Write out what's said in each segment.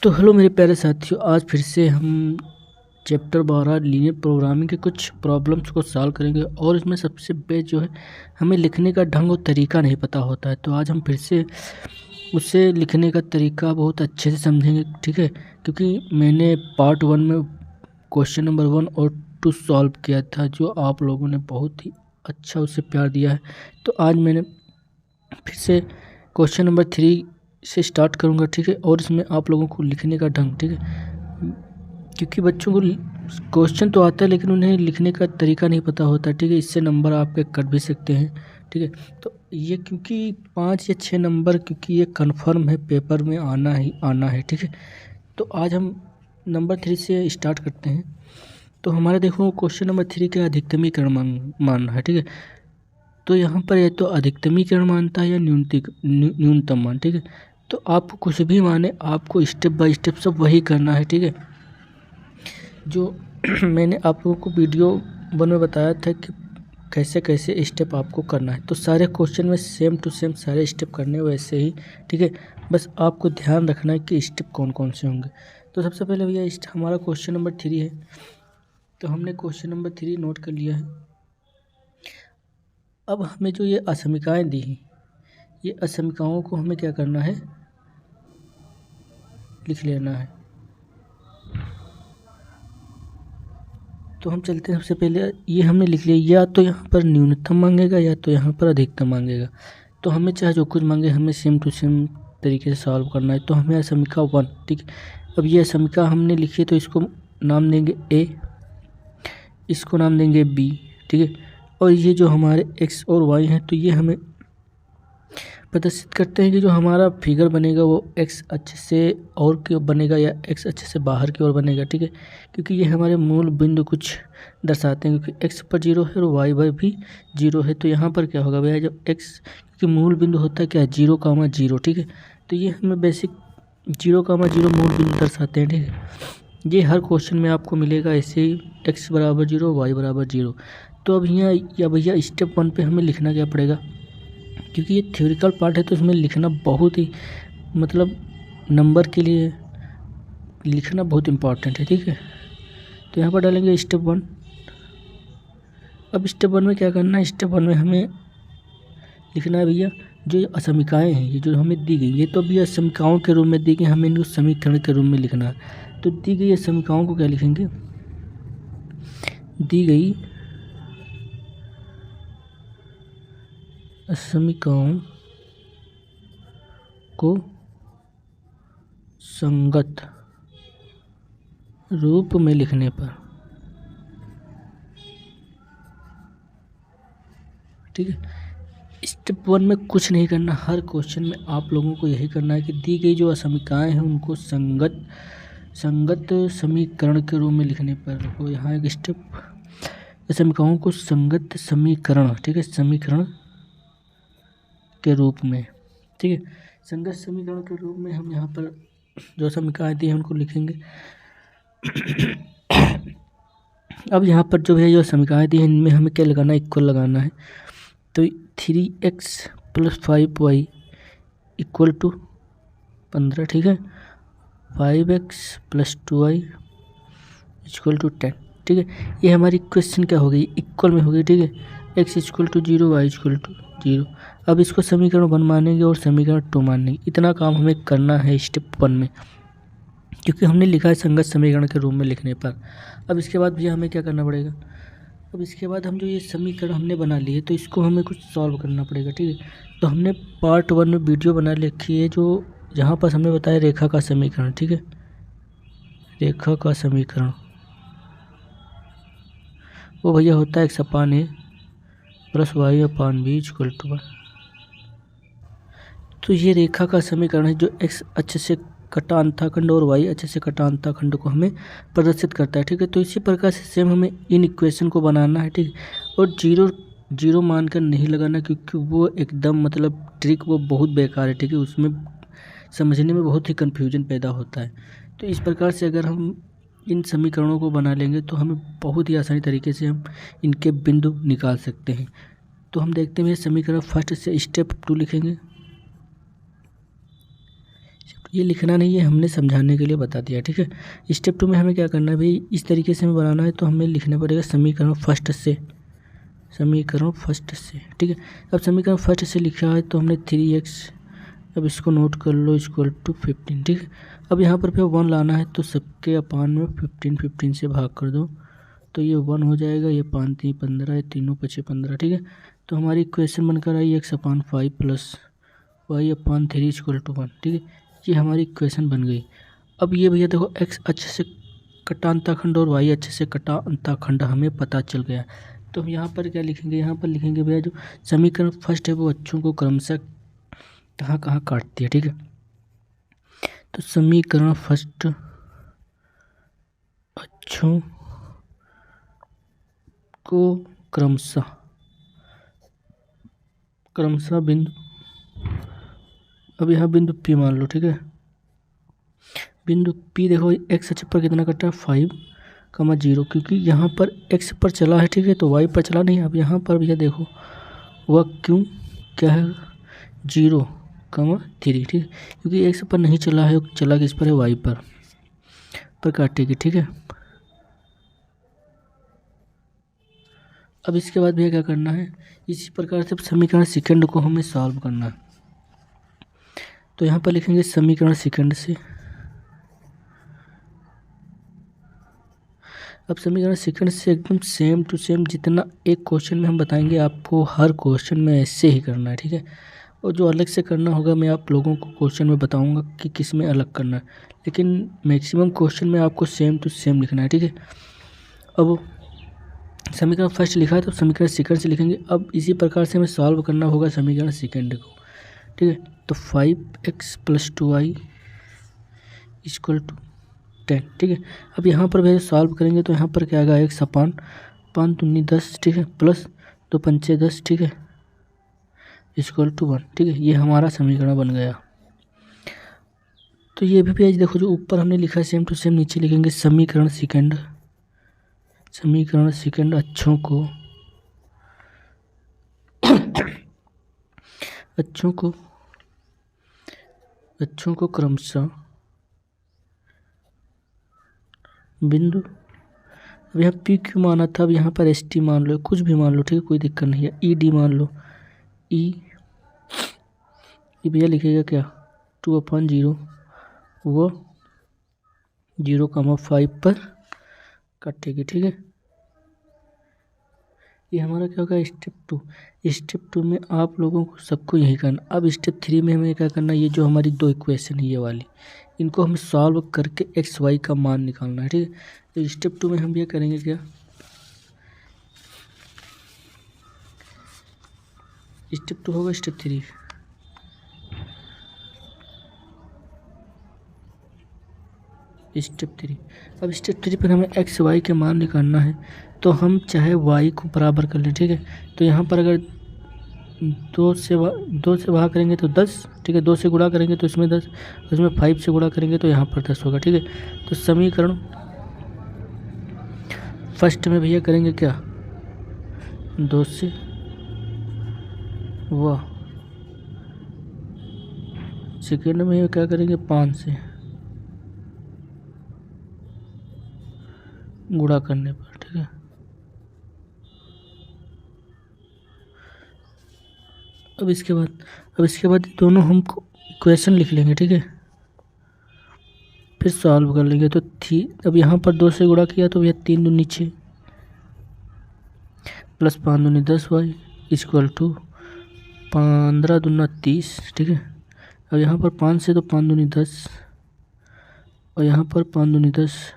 तो हेलो मेरे प्यारे साथियों, आज फिर से हम चैप्टर 12 लीनियर प्रोग्रामिंग के कुछ प्रॉब्लम्स को सॉल्व करेंगे। और इसमें सबसे बेस्ट जो है, हमें लिखने का ढंग और तरीका नहीं पता होता है। तो आज हम फिर से उसे लिखने का तरीका बहुत अच्छे से समझेंगे, ठीक है। क्योंकि मैंने पार्ट 1 में क्वेश्चन नंबर 1 और 2 सॉल्व किया था, जो आप लोगों ने बहुत ही अच्छा उससे प्यार दिया है। तो आज मैंने फिर से क्वेश्चन नंबर 3 से स्टार्ट करूंगा, ठीक है। और इसमें आप लोगों को लिखने का ढंग, ठीक है, क्योंकि बच्चों को क्वेश्चन तो आता है लेकिन उन्हें लिखने का तरीका नहीं पता होता, ठीक है। इससे नंबर आपके कट भी सकते हैं, ठीक है। तो ये क्योंकि 5 या 6 नंबर, क्योंकि ये कंफर्म है, पेपर में आना ही आना है, ठीक है। तो आज हम नंबर 3 से स्टार्ट करते हैं। तो हमारा देखो क्वेश्चन नंबर 3 का अधिकतमीकरण मानना है, ठीक है। तो यहाँ पर या तो अधिकतमीकरण मानता है या न्यूनतम मान, ठीक है। तो आपको कुछ भी माने, आपको स्टेप बाय स्टेप सब वही करना है, ठीक है। जो मैंने आप लोगों को वीडियो 1 में बताया था कि कैसे कैसे स्टेप आपको करना है। तो सारे क्वेश्चन में सेम टू सेम सारे स्टेप करने वैसे ही, ठीक है। बस आपको ध्यान रखना है कि स्टेप कौन कौन से होंगे। तो सबसे पहले भैया हमारा क्वेश्चन नंबर 3 है। तो हमने क्वेश्चन नंबर 3 नोट कर लिया है। अब हमें जो ये असमीकाएँ दी हैं, ये असमीकाओं को हमें क्या करना है, लिख लेना है। तो हम चलते हैं, सबसे पहले ये हमने लिख लिया, या तो यहाँ पर न्यूनतम मांगेगा या तो यहाँ पर अधिकतम मांगेगा। तो हमें चाहे जो कुछ मांगे, हमें सेम टू सेम तरीके से सॉल्व करना है। तो हमें असमीका 1, ठीक है। अब ये असमीका हमने लिखी है, तो इसको नाम देंगे ए, इसको नाम देंगे बी, ठीक है। और ये जो हमारे एक्स और वाई हैं, तो ये हमें प्रदर्शित करते हैं कि जो हमारा फिगर बनेगा वो एक्स अक्ष से और की ओर बनेगा या एक्स अक्ष से बाहर की ओर बनेगा, ठीक है। क्योंकि ये हमारे मूल बिंदु कुछ दर्शाते हैं, क्योंकि एक्स पर 0 है और वाई पर भी 0 है। तो यहाँ पर क्या होगा भैया, जब एक्स, क्योंकि मूल बिंदु होता है क्या, 0,0, ठीक है। तो ये हमें बेसिक 0,0 मूल बिंदु दर्शाते हैं, ठीक है। ये हर क्वेश्चन में आपको मिलेगा ऐसे ही, एक्स बराबर 0, वाई बराबर 0। तो अब यहाँ या भैया स्टेप 1 पे हमें लिखना क्या पड़ेगा, क्योंकि ये थ्योरिकल पार्ट है तो इसमें लिखना बहुत ही, मतलब नंबर के लिए लिखना बहुत इम्पॉर्टेंट है, ठीक है। तो यहाँ पर डालेंगे स्टेप 1। अब स्टेप 1 में क्या करना है, स्टेप 1 में हमें लिखना है भैया, जो ये असमीकाएँ हैं, ये जो हमें दी गई, ये तो भी असमीकाओं के रूप में दी गई, हमें इनको समीकरण के रूप में लिखना है। तो दी गई असमीकाओं को क्या लिखेंगे, दी गई असमीकाओं को संगत रूप में लिखने पर, ठीक है। स्टेप 1 में कुछ नहीं करना, हर क्वेश्चन में आप लोगों को यही करना है कि दी गई जो असमीकाएँ हैं उनको संगत समीकरण के रूप में लिखने पर। वो यहाँ एक स्टेप, समीकरणों को संगत समीकरण, ठीक है, समीकरण के रूप में, ठीक है। संगत समीकरण के रूप में हम यहाँ पर जो समीकरण दी है उनको लिखेंगे। अब यहाँ पर जो है जो समीकरण दी है, इनमें हमें क्या लगाना है, इक्वल लगाना है। तो 3x + 5y = 15, ठीक है। 5x + 2y = 10, ठीक है। ये हमारी क्वेश्चन क्या हो गई, इक्वल में हो गई, ठीक है। x = 0, y = 0। अब इसको समीकरण 1 मानेंगे और समीकरण 2 मानेंगे। इतना काम हमें करना है स्टेप 1 में, क्योंकि हमने लिखा है संगत समीकरण के रूप में लिखने पर। अब इसके बाद भैया हमें क्या करना पड़ेगा, अब इसके बाद हम जो ये समीकरण हमने बना लिए, तो इसको हमें कुछ सॉल्व करना पड़ेगा, ठीक है। तो हमने पार्ट 1 में वीडियो बना रखी है, जो जहाँ पर हमने बताया रेखा का समीकरण, ठीक है। रेखा का समीकरण वो भैया होता है x/a + y/b = 1। तो ये रेखा का समीकरण है जो x अक्ष से कटा अंतःखंड और y अक्ष से कटा अंतःखंड को हमें प्रदर्शित करता है, ठीक है। तो इसी प्रकार से सेम हमें इन इक्वेशन को बनाना है, ठीक है। और जीरो मानकर नहीं लगाना, क्योंकि वो एकदम मतलब ट्रिक वो बहुत बेकार है, ठीक है। उसमें समझने में बहुत ही कन्फ्यूजन पैदा होता है। तो इस प्रकार से अगर हम इन समीकरणों को बना लेंगे तो हमें बहुत ही आसानी तरीके से हम इनके बिंदु निकाल सकते हैं। तो हम देखते हैं समीकरण फर्स्ट से स्टेप 2 लिखेंगे। ये लिखना नहीं है, हमने समझाने के लिए बता दिया, ठीक है। स्टेप 2 में हमें क्या करना है भाई, इस तरीके से हमें बनाना है तो हमें लिखना पड़ेगा समीकरण फर्स्ट से, ठीक है। अब समीकरण फर्स्ट से लिखा है तो हमने 3x, अब इसको नोट कर लो, इक्वल टू 15, ठीक है। अब यहाँ पर फिर 1 लाना है तो सबके अपान में 15 से भाग कर दो तो ये 1 हो जाएगा, ये 5 3 15, ये तीनों 5 15, ठीक है। तो हमारी इक्वेशन बनकर आई x/5 plus y/3 equal to 1, ठीक है। ये हमारी इक्वेशन बन गई। अब ये भैया देखो, x अच्छे से कटा अंतःखंड और y अच्छे से कटा अंतःखंड हमें पता चल गया। तो हम यहाँ पर क्या लिखेंगे, यहाँ पर लिखेंगे भैया जो समीकरण फर्स्ट है वो अक्षों को क्रमशः कहाँ कहाँ काटती है, ठीक है। तो समीकरण फर्स्ट अक्षों को क्रमशः बिंदु, अब यहाँ बिंदु P मान लो, ठीक है। बिंदु P देखो x अक्ष पर कितना कटा है 5,0, क्योंकि यहाँ पर x पर चला है, ठीक है, तो y पर चला नहीं। अब यहाँ पर भैया देखो वह क्यों क्या है 0,3, ठीक है, क्योंकि x पर नहीं चला है, चला किस पर है y पर काटेगी, ठीक है। अब इसके बाद भैया क्या करना है, इसी प्रकार से समीकरण सेकंड को हमें सॉल्व करना है। तो यहाँ पर लिखेंगे समीकरण सेकंड से, अब समीकरण सेकंड से एकदम सेम टू सेम जितना एक क्वेश्चन में हम बताएंगे आपको हर क्वेश्चन में ऐसे ही करना है, ठीक है। और जो अलग से करना होगा मैं आप लोगों को क्वेश्चन में बताऊंगा कि किस में अलग करना है, लेकिन मैक्सिमम क्वेश्चन में आपको सेम टू सेम लिखना है, ठीक है। अब समीकरण फर्स्ट लिखा है तो समीकरण सेकंड से लिखेंगे। अब इसी प्रकार से हमें सॉल्व करना होगा समीकरण सेकंड को, ठीक है। तो 5x + 2y = 10, ठीक है। अब यहाँ पर भैया सॉल्व करेंगे तो यहाँ पर क्या आएगा, x/5 दूनी 10, ठीक है, प्लस 2 पंचे 10, ठीक है, = 1, ठीक है। ये हमारा समीकरण बन गया। तो ये भी पेज देखो जो ऊपर हमने लिखा है सेम टू सेम नीचे लिखेंगे समीकरण सेकंड अच्छों को क्रमशः बिंदु, अब यहाँ P क्यों माना था, अब यहाँ पर ST मान लो, कुछ भी मान लो, ठीक है, कोई दिक्कत नहीं है। ED मान लो, ये भैया लिखेगा क्या 2/0 वो 0,5 पर काटेगी, ठीक है। ये हमारा क्या होगा स्टेप टू में आप लोगों को सबको यही करना। अब स्टेप 3 में हमें क्या करना है, ये जो हमारी 2 इक्वेशन है ये वाली, इनको हम सॉल्व करके x y का मान निकालना है, ठीक है। तो स्टेप 2 में हम ये करेंगे क्या, स्टेप 2 होगा स्टेप 3, स्टेप 3। अब स्टेप 3 पर हमें x y के मान निकालना है तो हम चाहे y को बराबर कर लें, ठीक है। तो यहाँ पर अगर 2 से भाग करेंगे तो 10, ठीक है, 2 से गुणा करेंगे तो इसमें 10, इसमें 5 से गुणा करेंगे तो यहाँ पर 10 होगा, ठीक है। तो समीकरण फर्स्ट में भैया करेंगे क्या 2 से वाह, सेकेंड में क्या करेंगे 5 से गुणा करने पर, ठीक है। अब इसके बाद दोनों हम इक्वेशन लिख लेंगे, ठीक है, फिर सॉल्व कर लेंगे। तो अब यहाँ पर 2 से गुणा किया तो यह 3 दूनी 6 प्लस 5 दूनी 10y = 15 दूना 30, ठीक है। अब यहाँ पर 5 से तो 5 दूनी 10 और यहाँ पर 5 दूनी 10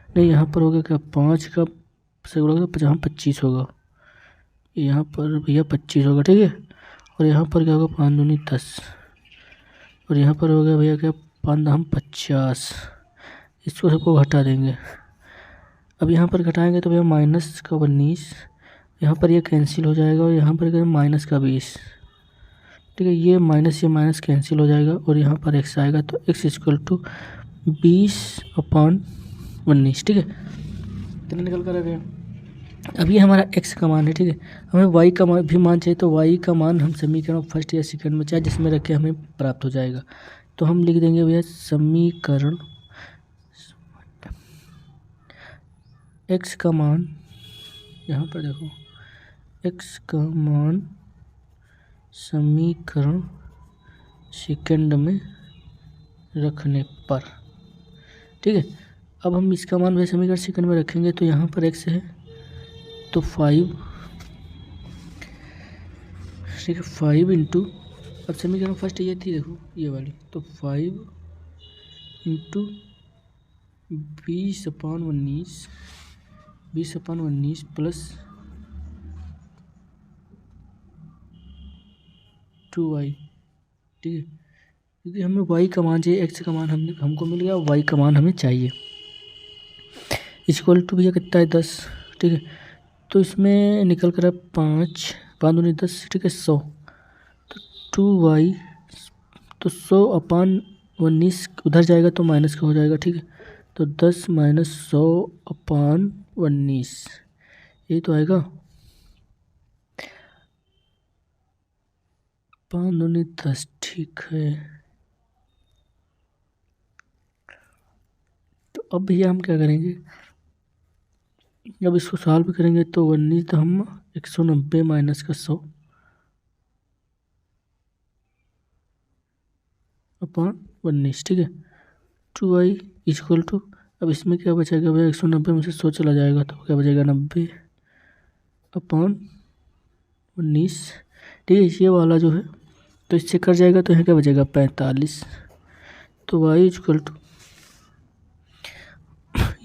नहीं, यहाँ पर होगा क्या 5 का से गुणा तो यहाँ 25 होगा, यहाँ पर भैया 25 होगा, ठीक है। और यहाँ पर क्या होगा 5 दूनी 10 और यहाँ पर होगा भैया क्या 5 हम 50, इसको सबको घटा देंगे। अब यहाँ पर घटाएंगे तो भैया -19, यहाँ पर ये कैंसिल हो जाएगा और यहाँ पर -20, ठीक है। ये माइनस कैंसिल हो जाएगा और यहाँ पर x आएगा तो x = 20/19, ठीक है। कितना निकल कर आ गया। अब ये हमारा x का मान है, ठीक है। हमें y का भी मान चाहिए तो y का मान हम समीकरण फर्स्ट या सेकंड में चाहे जिसमें रखे हमें प्राप्त हो जाएगा। तो हम लिख देंगे भैया समीकरण x का मान, यहाँ पर देखो x का मान समीकरण सेकंड में रखने पर, ठीक है। अब हम इसका मान वैसे समीकरण सेकंड में रखेंगे तो यहाँ पर x है तो 5, ठीक है, 5 इंटू, अब समीकरण फर्स्ट ये थी देखो ये वाली, तो 5 इंटू 20/19 प्लस 2y, ठीक है, क्योंकि हमें y का मान चाहिए, x का मान हमको मिल गया, y का मान हमें चाहिए। इक्वल टू भैया कितना है 10, ठीक है, तो इसमें निकल कर 5 5 दूनी 10, ठीक है, 100, तो 2y, तो 100/19 उधर जाएगा तो माइनस का हो जाएगा, ठीक है, तो 10 - 100/19 यही तो आएगा, 5 दूनी 10, ठीक है। तो अब भैया हम क्या करेंगे, जब इसको सॉल्व करेंगे तो 19, तो हम 190 माइनस का 100/19, ठीक है, 2y इक्वल टू, अब इसमें क्या बचेगा भैया, 190 में से 100 चला जाएगा तो क्या बचेगा 90/19, ठीक है, ये वाला जो है तो इससे कट जाएगा तो यहाँ क्या बचेगा 45, तो y इक्वल टू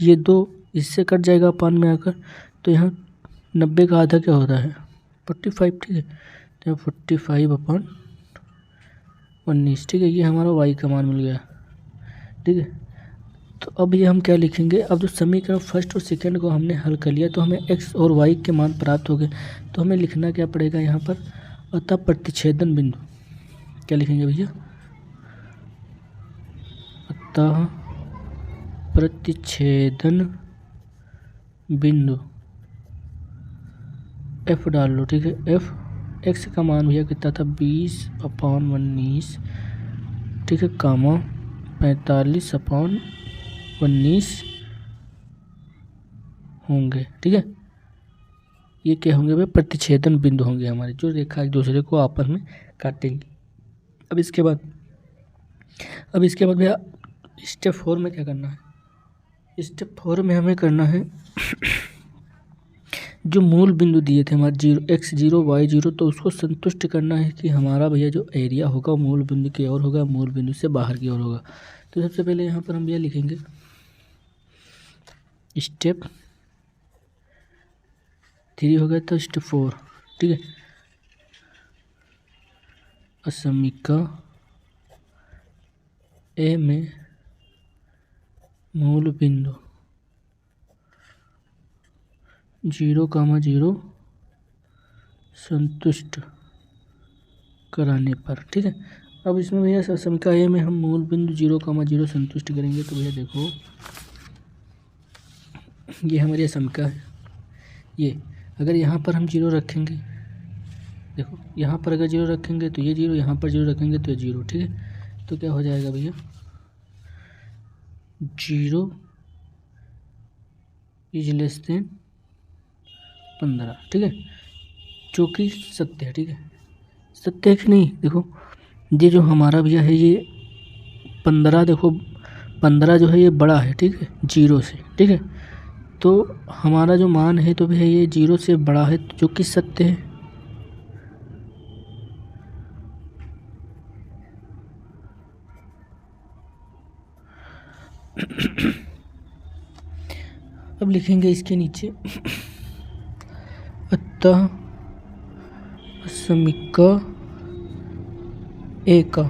ये 2 इससे कट जाएगा अपान में आकर, तो यहाँ 90 का आधा क्या होता है 45, ठीक है, तो 45/19, ठीक है, ये हमारा y का मान मिल गया, ठीक है। तो अब ये हम क्या लिखेंगे, अब जो समीकरण फर्स्ट और सेकंड को हमने हल कर लिया तो हमें x और y के मान प्राप्त हो गए, तो हमें लिखना क्या पड़ेगा यहाँ पर, अतः प्रतिच्छेदन बिंदु, क्या लिखेंगे भैया, अतः प्रतिच्छेदन बिंदु f डाल लो, ठीक है, f x का मान भैया कितना था 20/19, ठीक है, कामा 45/19 होंगे, ठीक है, ये क्या होंगे भाई, प्रतिच्छेदन बिंदु होंगे हमारे, जो रेखा एक दूसरे को आपस में काटेंगे। अब इसके बाद भैया स्टेप 4 में क्या करना है, स्टेप 4 में हमें करना है जो मूल बिंदु दिए थे हमारे 0 x 0 y 0, तो उसको संतुष्ट करना है कि हमारा भैया जो एरिया होगा मूल बिंदु की ओर होगा, मूल बिंदु से बाहर की ओर होगा। तो सबसे पहले यहाँ पर हम भैया लिखेंगे स्टेप 3 हो गया, तो स्टेप 4, ठीक है, असमीका ए में मूल बिंदु 0,0 संतुष्ट कराने पर, ठीक है। अब इसमें भैया समीका ए में हम मूल बिंदु 0,0 संतुष्ट करेंगे, तो भैया देखो ये हमारी समीका है, ये अगर यहाँ पर हम 0 रखेंगे, देखो यहाँ पर अगर 0 रखेंगे तो ये 0, यहाँ पर 0 रखेंगे तो ये 0, ठीक है, तो क्या हो जाएगा भैया 0 > 15, ठीक है, जो कि सत्य है, ठीक है, सत्य है कि नहीं, देखो ये जो हमारा भैया है ये 15, देखो 15 जो है ये बड़ा है, ठीक है, 0 से, ठीक है, तो हमारा जो मान है तो भैया ये 0 से बड़ा है, जो कि सत्य है। अब लिखेंगे इसके नीचे अतः समीका ए का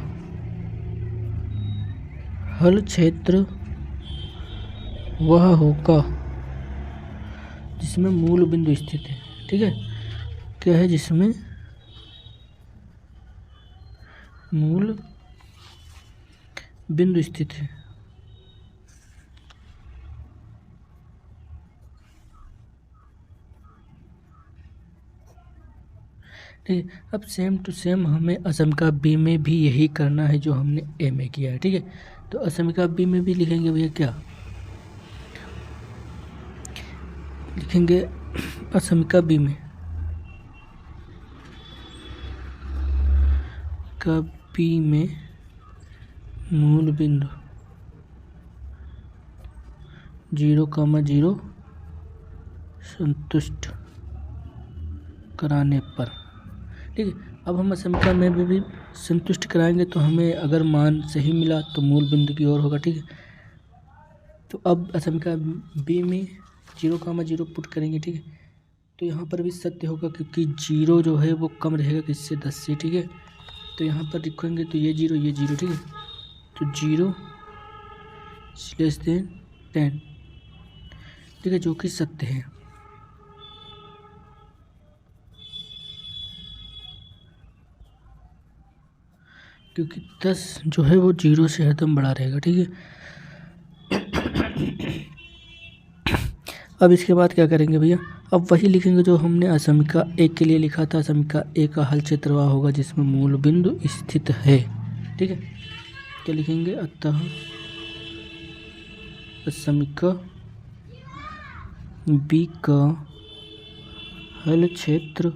हल क्षेत्र वह होगा जिसमें मूल बिंदु स्थित है, ठीक है, क्या है, जिसमें मूल बिंदु स्थित है, ठीक है। अब सेम टू सेम हमें असमिका बी में भी यही करना है जो हमने ए में किया है। ठीक है, तो असमिका बी में भी लिखेंगे भैया क्या लिखेंगे, असमिका बी में का बी में मूल बिंदु 0,0 संतुष्ट कराने पर। ठीक है, अब हम असमिका में भी संतुष्ट कराएंगे तो हमें अगर मान सही मिला तो मूल बिंदु की ओर होगा। ठीक है, तो अब असमिका बी में 0,0 पुट करेंगे। ठीक है, तो यहाँ पर भी सत्य होगा क्योंकि 0 जो है वो कम रहेगा किससे, 10 से। ठीक है, तो यहाँ पर लिखेंगे तो ये 0 ये 0। ठीक है, तो 0 लेस देन 10। ठीक है, जो कि सत्य है। क्योंकि 10 जो है वो 0 से हरदम बड़ा रहेगा। ठीक है, अब इसके बाद क्या करेंगे भैया, अब वही लिखेंगे जो हमने असमिका ए के लिए लिखा था। असमिका ए का हल क्षेत्र वह होगा जिसमें मूल बिंदु स्थित है। ठीक है, क्या लिखेंगे, अतः असमिका बी का हल क्षेत्र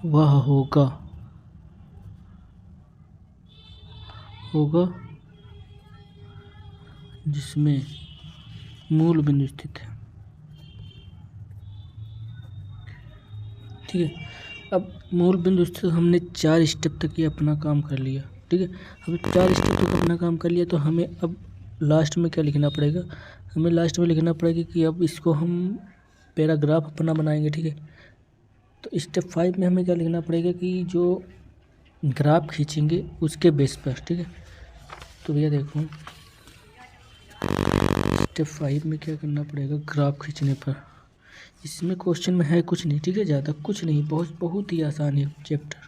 वह होगा जिसमें मूल बिंदु स्थित है। ठीक है, अब मूल बिंदु स्थित हमने 4 स्टेप तक ये अपना काम कर लिया। ठीक है, अब 4 स्टेप तक अपना काम कर लिया तो हमें अब लास्ट में क्या लिखना पड़ेगा, हमें लास्ट में लिखना पड़ेगा कि अब इसको हम पैराग्राफ अपना बनाएंगे। ठीक है, तो स्टेप 5 में हमें क्या लिखना पड़ेगा कि जो ग्राफ खींचेंगे उसके बेस पर। ठीक है, तो भैया देखो स्टेप 5 में क्या करना पड़ेगा, ग्राफ खींचने पर। इसमें क्वेश्चन में है कुछ नहीं। ठीक है, ज़्यादा कुछ नहीं, बहुत ही आसान है चैप्टर।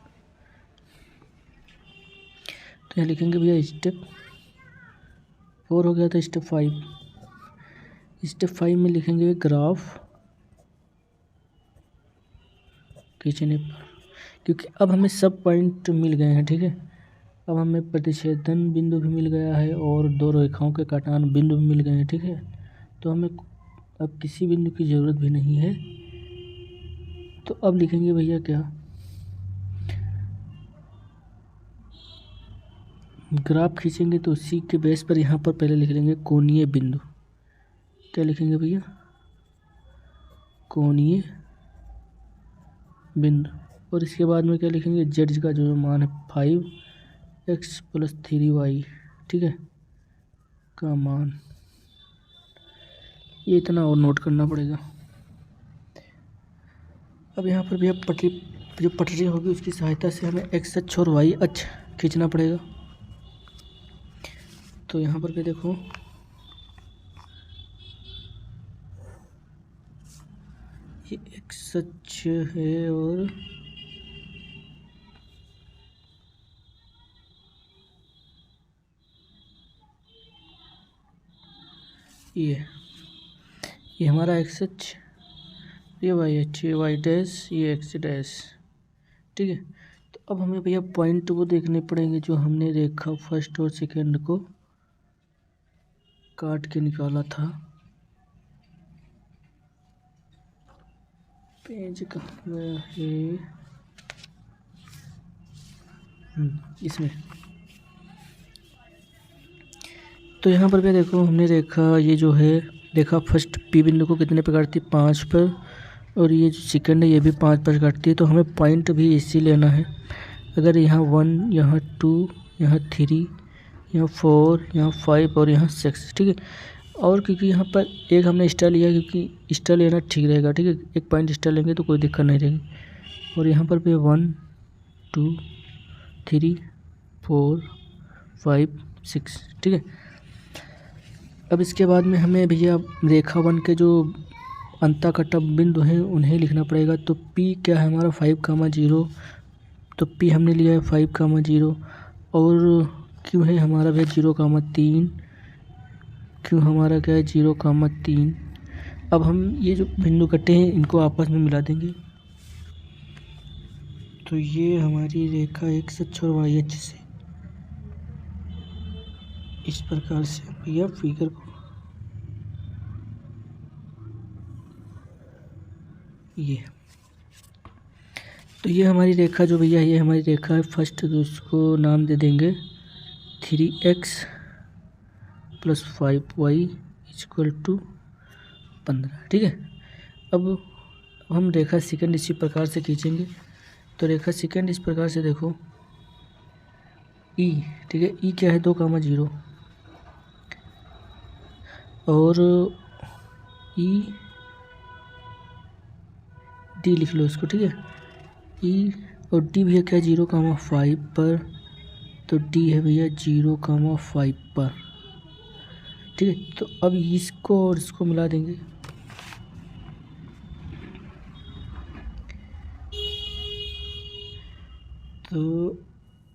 तो यहाँ लिखेंगे भैया स्टेप 4 हो गया था, स्टेप 5। स्टेप 5 में लिखेंगे ग्राफ खींचने पर, क्योंकि अब हमें सब पॉइंट मिल गए हैं। ठीक है, अब हमें प्रतिच्छेदन बिंदु भी मिल गया है और 2 रेखाओं के काटान बिंदु भी मिल गए हैं। ठीक है, तो हमें अब किसी बिंदु की ज़रूरत भी नहीं है। तो अब लिखेंगे भैया क्या, ग्राफ खींचेंगे तो उसी के बेस पर यहाँ पर पहले लिख लेंगे कोणीय बिंदु। क्या लिखेंगे भैया, कोणीय बिंदु। और इसके बाद में क्या लिखेंगे, जेड का जो मान है 5x + 3y। ठीक है, का मान, ये इतना और नोट करना पड़ेगा। अब यहाँ पर भैया जो पटरी होगी उसकी सहायता से हमें x अक्ष और y अक्ष खींचना पड़ेगा। तो यहाँ पर भी देखो ये x अक्ष है और ये हमारा x अक्ष, ये y अक्ष, ये y डैश, ये x डैश। ठीक है, तो अब हमें भैया पॉइंट वो देखने पड़ेंगे जो हमने रेखा फर्स्ट और सेकंड को काट के निकाला था। पेज कहाँ है, इसमें। तो यहाँ पर भी देखो हमने रेखा, ये जो है रेखा फर्स्ट पी बिंदु को कितने पे काटती है, 5 पर, और ये जो सेकंड है ये भी 5 पर काटती है। तो हमें पॉइंट भी इसी लेना है। अगर यहाँ 1, यहाँ 2, यहाँ 3, यहाँ 4, यहाँ 5 और यहाँ 6। ठीक है, और क्योंकि यहाँ पर एक हमने स्टार लिया क्योंकि स्टार लेना ठीक रहेगा। ठीक है, एक पॉइंट स्टार लेंगे तो कोई दिक्कत नहीं रहेगी। और यहाँ पर भी 1, 2, 3, 4, 5, 6। ठीक है, अब इसके बाद में हमें भैया रेखा 1 के जो अंतःकटा बिंदु हैं उन्हें लिखना पड़ेगा। तो P क्या है हमारा 5,0, तो P हमने लिया है 5,0 और Q है हमारा भैया 0,3, Q हमारा क्या है 0,3। अब हम ये जो बिंदु कटे हैं इनको आपस में मिला देंगे। तो ये हमारी रेखा एक्स अक्ष और वाई अक्ष से इस प्रकार से भैया फिगर को ये, तो ये हमारी रेखा जो भैया ये हमारी रेखा है फर्स्ट, तो उसको नाम दे देंगे 3x + 5y = 15। ठीक है। अब हम रेखा सेकंड इसी प्रकार से खींचेंगे। तो रेखा सेकंड इस प्रकार से देखो ई, ठीक है, ई क्या है 2,0 और ई डी लिख लो इसको। ठीक है, ई और डी भैया क्या है 0,5 पर, तो डी है भैया 0,5 पर। ठीक है, तो अब इसको और इसको मिला देंगे। तो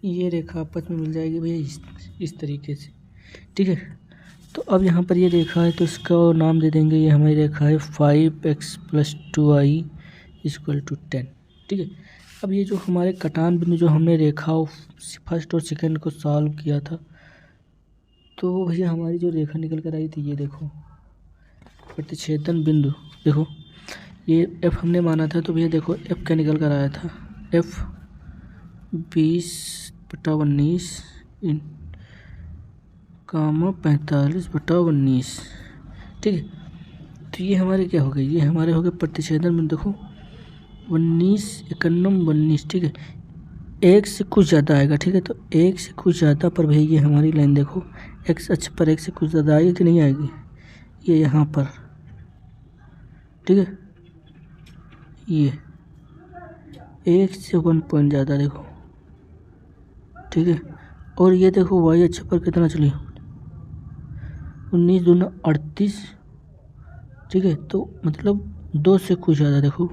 ये रेखा आपस में मिल जाएगी भैया इस तरीके से। ठीक है, तो अब यहाँ पर ये रेखा है तो इसका नाम दे देंगे, ये हमारी रेखा है 5x + 2y = 10। ठीक है, अब ये जो हमारे कटान बिंदु जो हमने रेखा फर्स्ट और सेकंड को सॉल्व किया था, तो भैया हमारी जो रेखा निकल कर आई थी ये देखो प्रतिच्छेदन बिंदु, देखो ये f हमने माना था, तो भैया देखो f क्या निकल कर आया था, f 20/19 45/19। ठीक है, तो ये हमारे क्या हो गए, ये हमारे हो गए प्रतिच्छेदन बिंदु। देखो 19, 91, 19। ठीक है, एक से कुछ ज़्यादा आएगा। ठीक है, तो एक से कुछ ज़्यादा पर भैया ये हमारी लाइन देखो एक्स अक्ष पर एक से कुछ ज़्यादा आएगी कि नहीं आएगी, ये यहाँ पर। ठीक है, ये एक से 1 पॉइंट ज़्यादा देखो। ठीक है, और ये देखो वाई अक्ष पर कितना चली 19 दूना 38। ठीक है, तो मतलब 2 से कुछ ज़्यादा देखो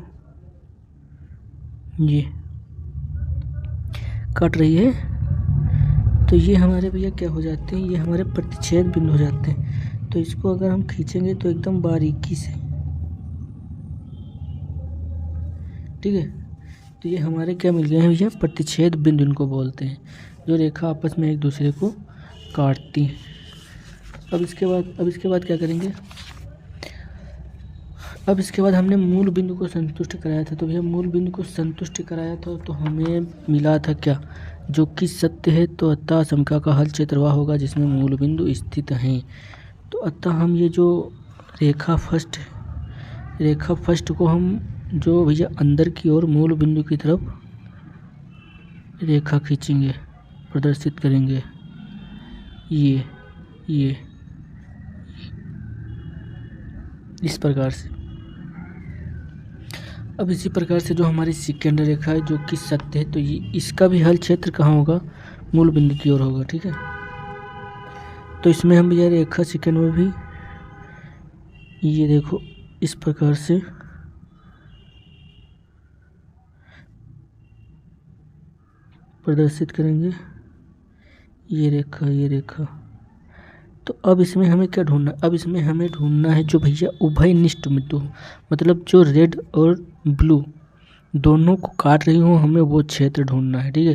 ये कट रही है। तो ये हमारे भैया क्या हो जाते हैं, ये हमारे प्रतिच्छेद बिंदु हो जाते हैं। तो इसको अगर हम खींचेंगे तो एकदम बारीकी से, ठीक है, तो ये हमारे क्या मिल गए हैं भैया प्रतिच्छेद बिंदु इनको बोलते हैं, जो रेखा आपस में एक दूसरे को काटती हैं। अब इसके बाद क्या करेंगे, अब इसके बाद हमने मूल बिंदु को संतुष्ट कराया था। तो भैया मूल बिंदु को संतुष्ट कराया था तो हमें मिला था क्या, जो कि सत्य है, तो अतः समका का हल क्षेत्र वह होगा जिसमें मूल बिंदु स्थित हैं। तो अतः हम ये जो रेखा फर्स्ट को हम जो भैया अंदर की ओर मूल बिंदु की तरफ रेखा खींचेंगे, प्रदर्शित करेंगे ये इस प्रकार से। अब इसी प्रकार से जो हमारी सेकेंड रेखा है जो कि सत्य है, तो ये इसका भी हल क्षेत्र कहाँ होगा, मूल बिंदु की ओर होगा। ठीक है, तो इसमें हम ये रेखा सेकेंड में भी ये देखो इस प्रकार से प्रदर्शित करेंगे ये रेखा। तो अब इसमें हमें क्या ढूंढना, अब इसमें हमें ढूंढना है जो भैया उभयनिष्ठ बिंदु, मतलब जो रेड और ब्लू दोनों को काट रही हो, हमें वो क्षेत्र ढूंढना है। ठीक है,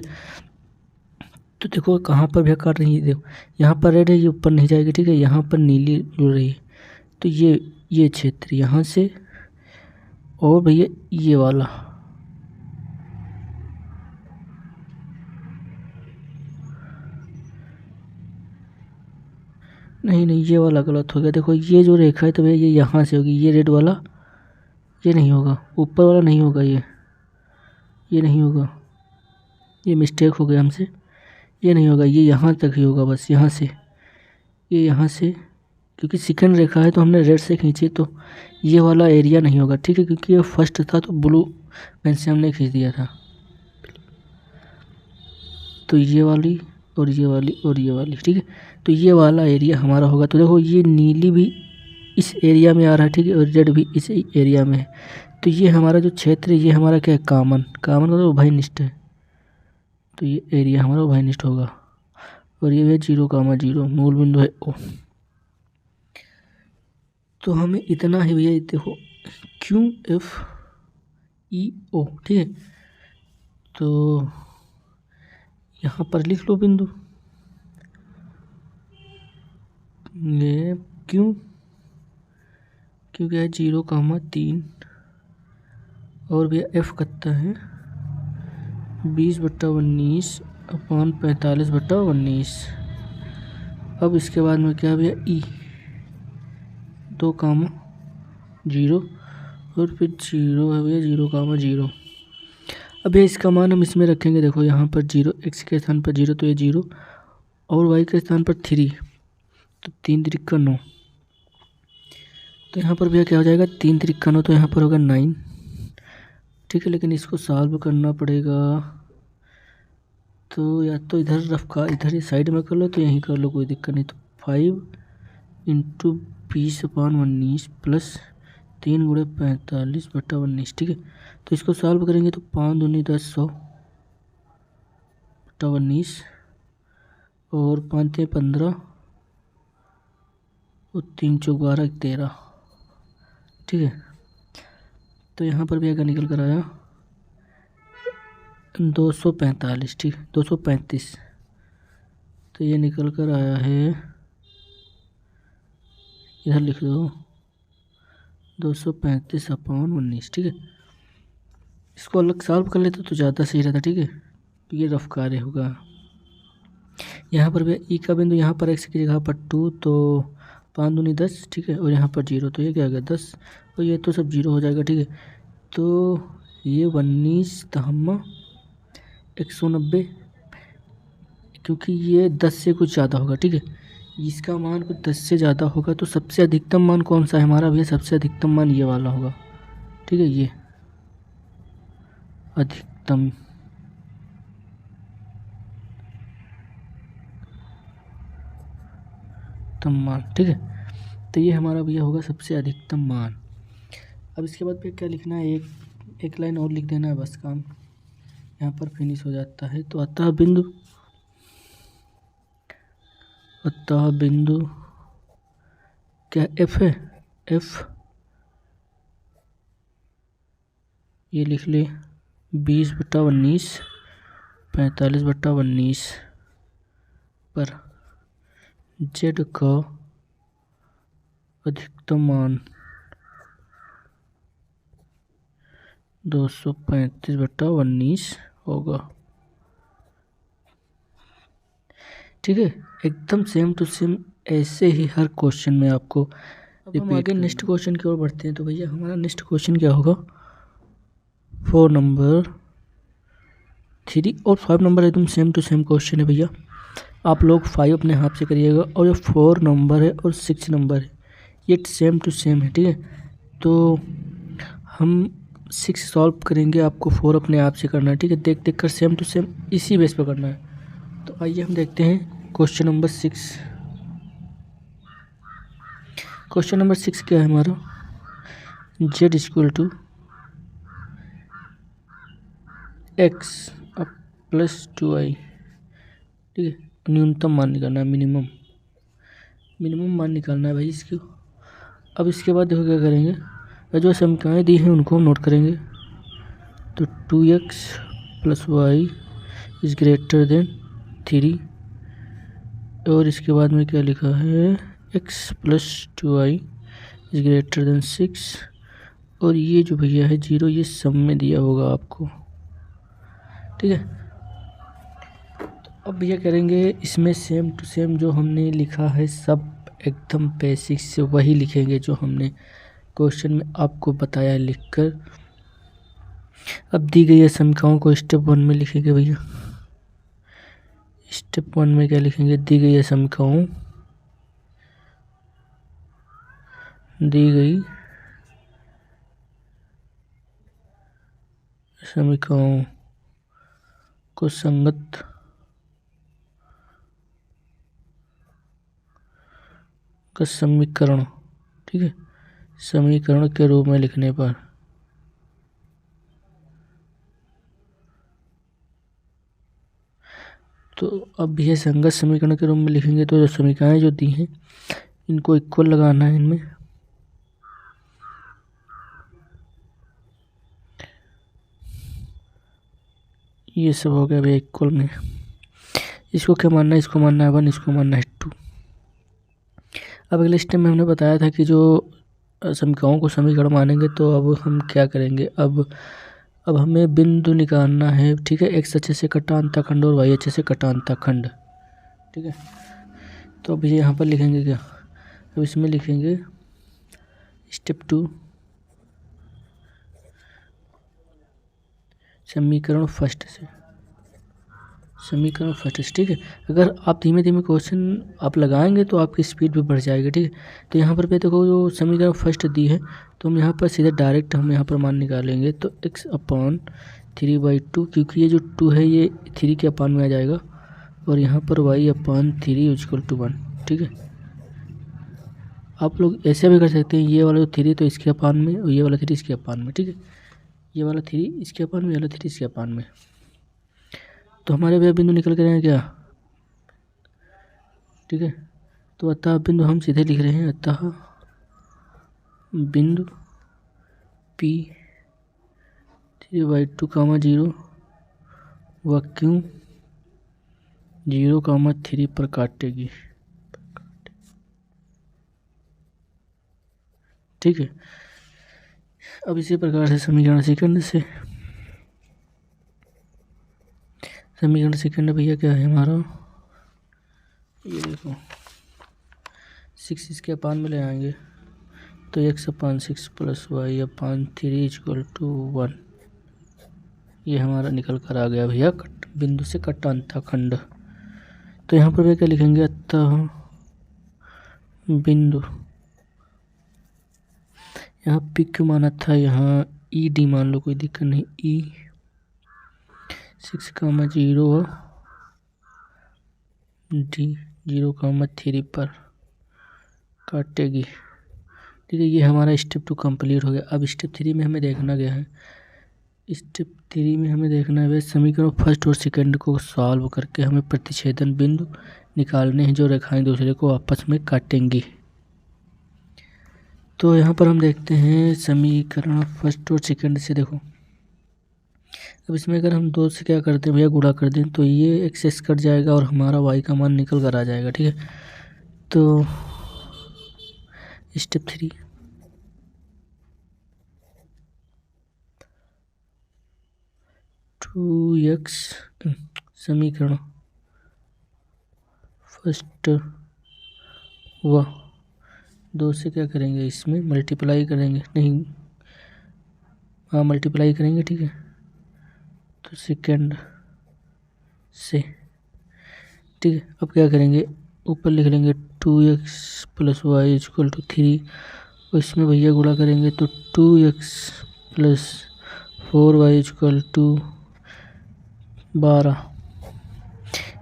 तो देखो कहाँ पर भैया काट रही है, देखो यहाँ पर रेड है, ये ऊपर नहीं जाएगी। ठीक है, यहाँ पर नीली जुड़ रही है, तो ये क्षेत्र यहाँ से और भैया ये वाला, नहीं ये वाला गलत हो गया। देखो ये जो रेखा है तो भैया ये यहाँ से होगी, ये रेड वाला ये नहीं होगा, ऊपर वाला नहीं होगा, ये नहीं होगा, ये मिस्टेक हो गया हमसे, ये नहीं होगा, ये यहाँ तक ही होगा, बस यहाँ से, ये यहाँ से, क्योंकि सेकंड रेखा है तो हमने रेड से खींची, तो ये वाला एरिया नहीं होगा। ठीक है, क्योंकि ये फर्स्ट था तो ब्लू पेन से हमने खींच दिया था। तो ये वाली और ये वाली और ये वाली, ठीक है, तो ये वाला एरिया हमारा होगा। तो देखो ये नीली भी इस एरिया में आ रहा है, ठीक है, और रेड भी इस एरिया में है। तो ये हमारा जो क्षेत्र है ये हमारा क्या है, कामन मतलब उभयनिष्ठ है, तो ये एरिया हमारा उभयनिष्ठ होगा। और ये है 0,0 मूल बिंदु है ओ। तो हमें इतना ही भैया देखो QFEO, ठीक है, तो यहाँ पर लिख लो बिंदु, ये क्यों, क्योंकि है 0,3 और भैया एफ कितना है 20/19/45/19। अब इसके बाद में क्या भैया ई 2,0 और फिर 0 है भैया 0,0। अब ये इसका मान हम इसमें रखेंगे, देखो यहाँ पर 0 x के स्थान पर 0 तो ये 0 और y के स्थान पर 3 तो 3 त्रिक 9। तो यहाँ पर भैया क्या हो जाएगा 3 त्रिक 9 तो यहाँ पर होगा 9, ठीक है। लेकिन इसको सॉल्व करना पड़ेगा, तो या तो इधर रफ का इधर ही साइड में कर लो तो यहीं कर लो, कोई दिक्कत नहीं। तो 5 × 20/19 प्लस 3 × 45/19, ठीक है। तो इसको सॉल्व करेंगे तो 5 दूनी 10 100/19 और 5 × 15 और 3 × 4 12 13, ठीक है। तो यहाँ पर भी अगर निकल कर आया 245, ठीक 235, तो ये निकल कर आया है, इधर लिख दो 235/19, ठीक है। इसको अलग सॉल्व कर लेते तो ज़्यादा सही रहता, ठीक है। ये रफ कार्य होगा। यहाँ पर भी ई का बिंदु यहाँ पर x की जगह पर 2 तो 5 दूनी 10, ठीक है। और यहाँ पर 0 तो ये क्या आ गया 10 और ये तो सब 0 हो जाएगा, ठीक है। तो ये 19 तहम्मा 190, क्योंकि ये 10 से कुछ ज़्यादा होगा, ठीक है। इसका मान कुछ 10 से ज़्यादा होगा तो सबसे अधिकतम मान कौन सा है हमारा भैया, सबसे अधिकतम मान ये वाला होगा, ठीक है। ये अधिकतम मान, ठीक है। तो ये हमारा भैया होगा सबसे अधिकतम मान। अब इसके बाद फिर क्या लिखना है, एक लाइन और लिख देना है, बस काम यहाँ पर फिनिश हो जाता है। तो अतः बिंदु क्या एफ है, एफ ये लिख ले 20/19 45/19 पर जेड का अधिकतम मान 235/19 होगा, ठीक है। एकदम सेम टू सेम ऐसे ही हर क्वेश्चन में आपको। अब हम आगे नेक्स्ट क्वेश्चन की ओर बढ़ते हैं। तो भैया हमारा नेक्स्ट क्वेश्चन क्या होगा, 4 नंबर 3 और 5 नंबर एकदम सेम टू सेम क्वेश्चन है भैया। आप लोग 5 अपने हाथ से करिएगा और जो 4 नंबर है और 6 नंबर है ये सेम टू सेम है, ठीक है। तो हम 6 सॉल्व करेंगे, आपको 4 अपने आप से करना है, ठीक है। देख देख कर सेम टू सेम इसी बेस पर करना है। तो आइए हम देखते हैं क्वेश्चन नंबर 6। क्वेश्चन नंबर 6 क्या है हमारा, z = x + 2i, ठीक है। न्यूनतम मान निकालना है, मिनिमम मान निकालना है भाई इसको। अब इसके बाद देखो क्या करेंगे, जो समीकरणें दी हैं उनको हम नोट करेंगे। तो 2x + y > 3 और इसके बाद में क्या लिखा है, x + 2i > 6 और ये जो भैया है 0 ये सब में दिया होगा आपको, ठीक है। तो अब भैया करेंगे इसमें सेम टू सेम जो हमने लिखा है सब एकदम बेसिक से वही लिखेंगे जो हमने क्वेश्चन में आपको बताया लिखकर। अब दी गई है समीकरणों को स्टेप 1 में लिखेंगे भैया। स्टेप 1 में क्या लिखेंगे, दी गई है समीकरणों को संगत का समीकरण, ठीक है, समीकरण के रूप में लिखने पर तो अब यह संगत समीकरण के रूप में लिखेंगे तो जो समीकरणें जो दी हैं इनको इक्वल लगाना है इनमें। ये सब हो गया भैया इक्वल में। इसको क्या मानना है, इसको मानना है 1, इसको मानना है 2। अब अगले स्टेप में हमने बताया था कि जो समीकरणों को समीकरण मानेंगे तो अब हम क्या करेंगे, अब हमें बिंदु निकालना है, ठीक है। एक्स अच्छे से कटा अंतःखंड और वाई अच्छे से कटा अंतःखंड, ठीक है। तो अब यहाँ पर लिखेंगे क्या, अब इसमें लिखेंगे स्टेप 2 समीकरण फर्स्ट से, ठीक है। अगर आप धीमे धीमे क्वेश्चन आप लगाएंगे तो आपकी स्पीड भी बढ़ जाएगी, ठीक है। तो यहाँ पर भी देखो जो समीकरण फर्स्ट दी है तो हम यहाँ पर सीधे डायरेक्ट हम यहाँ पर मान निकालेंगे। तो x/3/2, क्योंकि ये जो 2 है ये 3 के अपान में आ जाएगा, और यहाँ पर y/3 = 1, ठीक है। आप लोग ऐसे भी कर सकते हैं, ये वाला जो 3 तो इसके अपान में और ये वाला 3 इसके अपान में, ठीक है। ये वाला 3 इसके अपान में, ये वाला 3 इसके अपान में। तो हमारे भैया बिंदु निकल कर आए क्या, ठीक है। तो अतः बिंदु हम सीधे लिख रहे हैं, अतः बिंदु P 3/2, 0 व Q 0, 3 पर काटेगी, ठीक है। अब इसी प्रकार से समीकरण सेकंड भैया क्या है हमारा, ये देखो 6 इसके अपान में ले आएंगे तो x/6 + y/3 = 1। ये हमारा निकल कर आ गया भैया बिंदु से कटा अंतःखंड। तो यहाँ पर भैया क्या लिखेंगे, अतः बिंदु, यहाँ पी क्यों माना था, यहाँ ED मान लो, कोई दिक्कत नहीं। E 6, 0 D 0, 3 पर काटेगी, ठीक है। ये हमारा स्टेप 2 कंप्लीट हो गया। अब स्टेप 3 में हमें देखना गया है, स्टेप 3 में हमें देखना है समीकरण फर्स्ट और सेकंड को सॉल्व करके हमें प्रतिच्छेदन बिंदु निकालने हैं जो रेखाएं दूसरे को आपस में काटेंगी। तो यहाँ पर हम देखते हैं समीकरण फर्स्ट और सेकंड से, देखो अब इसमें अगर हम 2 से क्या करते हैं भैया, गुणा कर दें तो ये एक्सेस कट जाएगा और हमारा y का मान निकल कर आ जाएगा, ठीक है। तो स्टेप 3 2x समीकरण फर्स्ट व 2 से क्या करेंगे, इसमें मल्टीप्लाई करेंगे, नहीं हाँ मल्टीप्लाई करेंगे, ठीक है। तो सेकंड से, ठीक है। अब क्या करेंगे, ऊपर लिख लेंगे 2x + y = 3, और इसमें भैया गुणा करेंगे तो 2x + 4y = 12।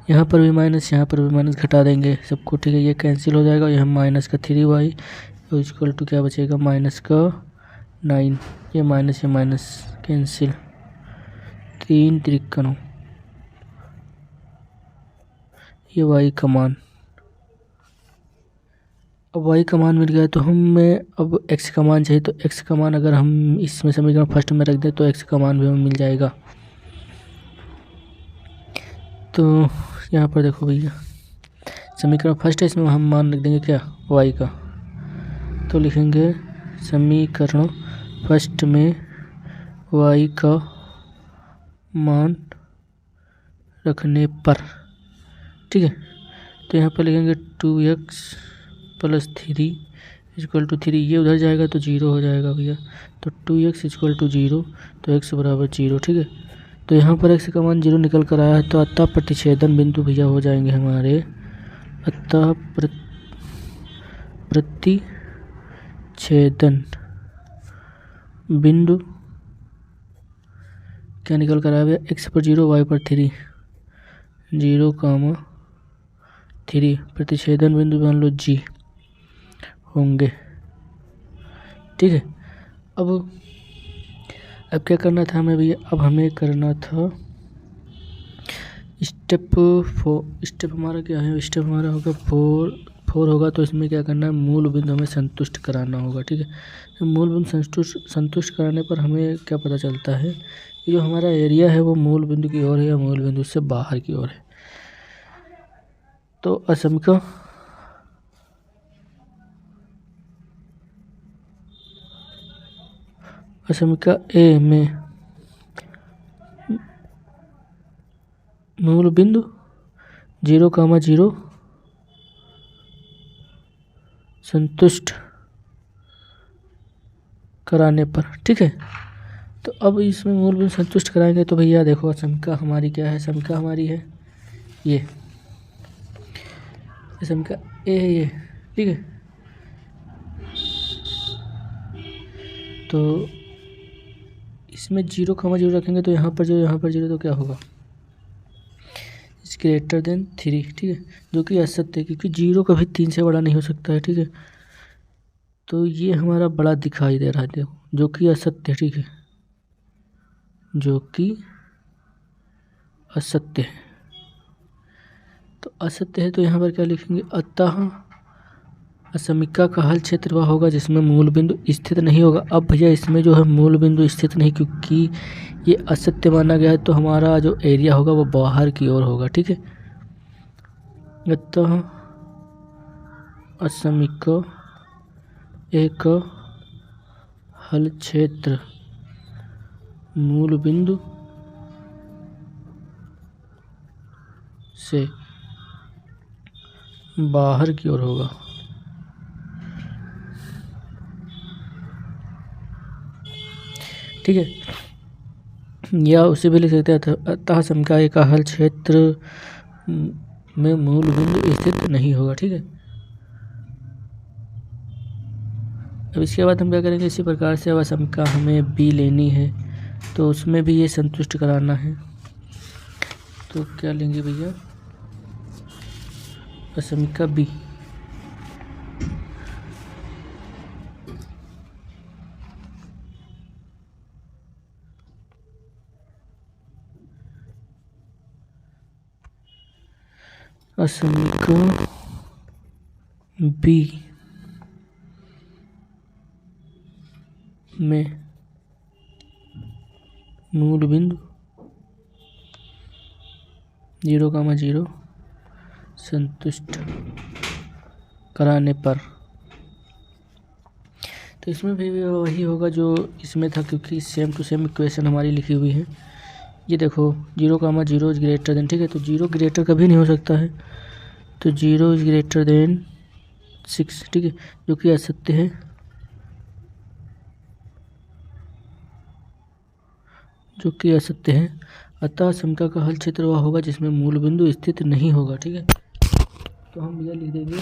यहाँ पर भी माइनस, यहाँ पर भी माइनस, घटा देंगे सबको, ठीक है। ये कैंसिल हो जाएगा, यहाँ -3y = क्या बचेगा, -9। ये माइनस कैंसिल, 3 53, ये y का मान। अब y का मान मिल गया तो हमें अब x का मान चाहिए, तो x का मान अगर हम इसमें समीकरण फर्स्ट में रख दें तो x का मान भी हमें मिल जाएगा। तो यहाँ पर देखो भैया समीकरण फर्स्ट है, इसमें हम मान रख देंगे क्या, y का। तो लिखेंगे समीकरण फर्स्ट में y का मान रखने पर, ठीक है। तो यहाँ पर लिखेंगे 2x + 3 = 3, ये उधर जाएगा तो 0 हो जाएगा भैया। तो 2x = 0, तो x = 0, ठीक है। तो यहाँ पर x का मान 0 निकल कर आया है, तो अतः प्रतिच्छेदन बिंदु भैया हो जाएंगे हमारे, अतः प्रतिच्छेदन बिंदु क्या निकल कर आया भैया, x पर 0, y पर 3, 0, 3 प्रतिच्छेदन बिंदु मान लो G होंगे, ठीक है। अब क्या करना था हमें भैया, अब हमें करना था स्टेप 4। स्टेप हमारा क्या है, स्टेप हमारा होगा 4 होगा। तो इसमें क्या करना है, मूल बिंदु हमें संतुष्ट कराना होगा, ठीक है। तो मूल बिंदु संतुष्ट कराने पर हमें क्या पता चलता है, ये जो हमारा एरिया है वो मूल बिंदु की ओर है या मूल बिंदु से बाहर की ओर है। तो असमिका ए में मूल बिंदु 0,0 संतुष्ट कराने पर, ठीक है। तो अब इसमें मूल बिंदु संतुष्ट कराएंगे तो भैया देखो असमिका हमारी क्या है, समीका हमारी है ये समीका ए है ये, ठीक है। तो इसमें 0,0 रखेंगे तो यहाँ पर 0 तो क्या होगा, ग्रेटर देन 3, ठीक है, जो कि असत्य है क्योंकि 0 कभी 3 से बड़ा नहीं हो सकता है, ठीक है। तो ये हमारा बड़ा दिखाई दे रहा है देखो, जो कि असत्य है, ठीक है, जो कि असत्य है। तो असत्य है तो यहाँ पर क्या लिखेंगे, अतः असमिका का हल क्षेत्र वह होगा जिसमें मूल बिंदु स्थित नहीं होगा। अब भैया इसमें जो है मूल बिंदु स्थित नहीं, क्योंकि ये असत्य माना गया है तो हमारा जो एरिया होगा वो बाहर की ओर होगा, ठीक है। अतः असमिका एक हल क्षेत्र मूल बिंदु से बाहर की ओर होगा, ठीक है। या उसे भी लिख सकते हैं अतः समकाय का हल क्षेत्र में मूल बिंदु स्थित नहीं होगा, ठीक है। अब इसके बाद हम क्या करेंगे, इसी प्रकार से अब असमिका हमें बी लेनी है तो उसमें भी ये संतुष्ट कराना है। तो क्या लेंगे भैया, असमिका बी असमिका बी में मूल बिंदु 0,0 संतुष्ट कराने पर। तो इसमें भी वही होगा जो इसमें था, क्योंकि सेम टू सेम इक्वेशन हमारी लिखी हुई है। ये देखो 0,0 इज ग्रेटर देन, ठीक है, तो 0 ग्रेटर कभी नहीं हो सकता है, तो 0 इज ग्रेटर देन 6, ठीक है, जो कि असत्य है, जो कि असत्य है। अतः समीका का हल क्षेत्र वह होगा जिसमें मूल बिंदु स्थित नहीं होगा, ठीक है। तो हम यह लिख देंगे,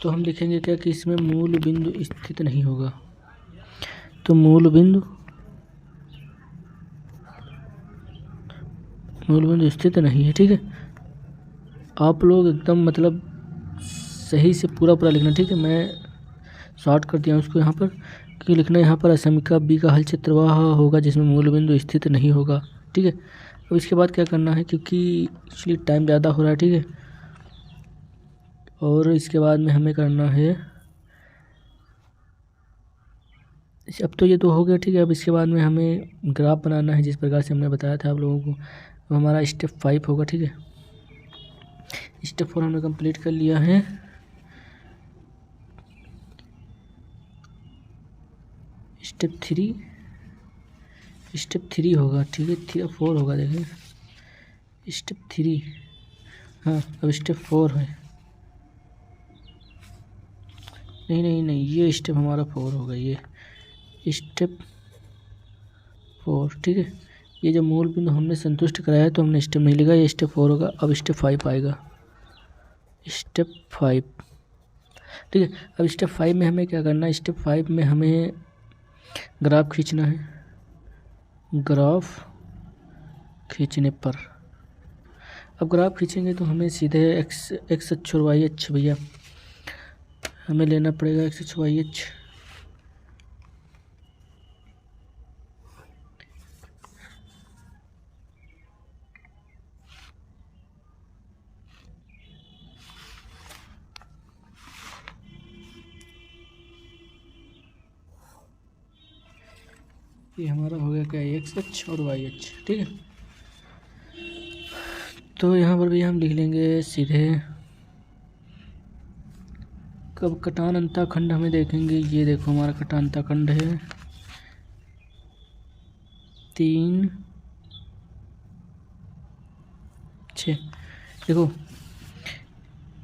तो हम लिखेंगे क्या कि इसमें मूल बिंदु स्थित नहीं होगा। तो मूल बिंदु स्थित नहीं है, ठीक है। आप लोग एकदम मतलब सही से पूरा लिखना, ठीक है। मैं शॉर्ट कर दिया उसको यहाँ पर, कि लिखना यहाँ पर असमिका बी का हल क्षेत्र वह होगा जिसमें मूल बिंदु स्थित नहीं होगा, ठीक है। अब इसके बाद क्या करना है, क्योंकि एक्चुअली टाइम ज़्यादा हो रहा है, ठीक है, और इसके बाद में हमें करना है, अब तो ये तो हो गया, ठीक है। अब इसके बाद में हमें ग्राफ बनाना है जिस प्रकार से हमने बताया था आप लोगों को। अब हमारा स्टेप 5 होगा, ठीक है। स्टेप 4 हमने कंप्लीट कर लिया है। स्टेप 3 होगा, ठीक है, 3 और 4 होगा, देखिए स्टेप 3, हाँ अब स्टेप 4 है, नहीं ये स्टेप हमारा 4 होगा, ये स्टेप 4, ठीक है। ये जो मूल बिंदु हमने संतुष्ट कराया है तो हमने स्टेप नहीं लिखा, ये स्टेप 4 होगा। अब स्टेप 5 आएगा, स्टेप 5, ठीक है। अब स्टेप 5 में हमें क्या करना है, स्टेप 5 में हमें ग्राफ खींचना है। ग्राफ खींचने पर, अब ग्राफ खींचेंगे तो हमें सीधे एक्स अक्ष और वाई अक्ष भैया हमें लेना पड़ेगा, एक्स अक्ष वाई अक्ष। ये हमारा हो गया क्या, एक्स अक्ष और वाई अक्ष, ठीक है। तो यहाँ पर भी हम लिख लेंगे सीधे। कब कटान अंतःखंड हमें देखेंगे, ये देखो हमारा कटान अंतःखंड है 3 6। देखो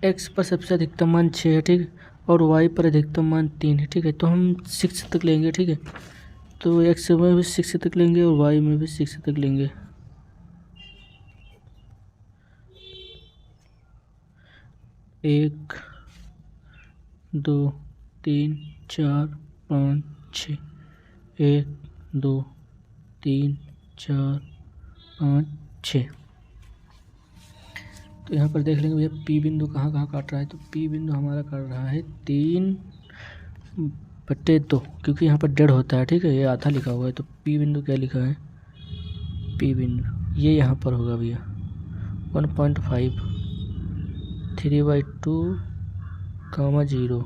एक्स पर सबसे अधिकतम मान 6 है, ठीक है, और वाई पर अधिकतम मान 3 है, ठीक है। तो हम 6 तक लेंगे, ठीक है। तो एक्स में भी 6 तक लेंगे और वाई में भी 6 तक लेंगे। 1 2 3 4 5 6। 1 2 3 4 5 6। तो यहाँ पर देख लेंगे भैया पी बिंदु कहाँ कहाँ काट रहा है। तो पी बिंदु हमारा काट रहा है 3/2, क्योंकि यहाँ पर डेढ़ होता है, ठीक है, ये आधा लिखा हुआ है। तो पी बिंदु क्या लिखा है, पी बिंदु ये यहाँ पर होगा भैया 1.5 3/2, 0,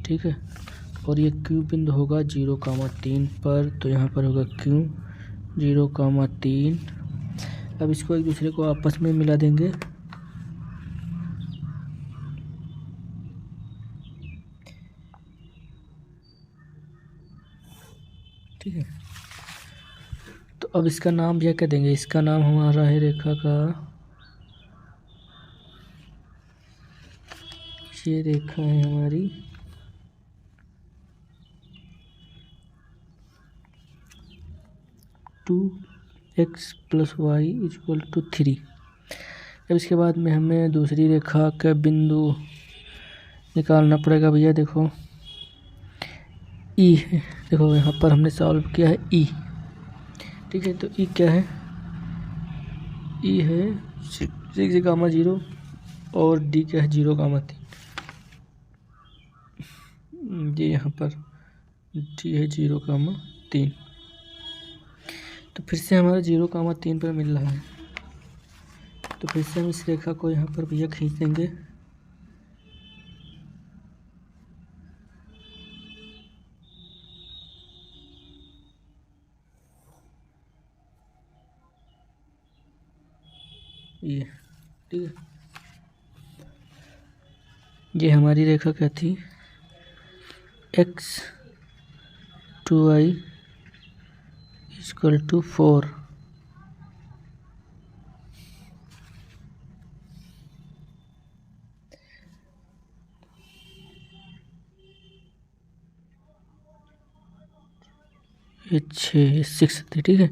ठीक है। और ये क्यू बिंदु होगा 0,3 पर। तो यहाँ पर होगा क्यू 0,3। अब इसको एक दूसरे को आपस में मिला देंगे। ठीक है, तो अब इसका नाम क्या क्या देंगे, इसका नाम हमारा है रेखा का, ये रेखा है हमारी 2x + y = 3। अब इसके बाद में हमें दूसरी रेखा का बिंदु निकालना पड़ेगा भैया। देखो ई है, देखो यहाँ पर हमने सॉल्व किया है ई, ठीक है। तो ई क्या है, ई है 6,0 और डी क्या है 0,3। ये यहाँ पर डी है 0,3। तो फिर से हमारा 0,3 पर मिल रहा है। तो फिर से हम इस रेखा को यहाँ पर भैया खींच देंगे। ये ठीक है, ये हमारी रेखा क्या थी, x 2y = 4। ये 6 थी, ठीक है।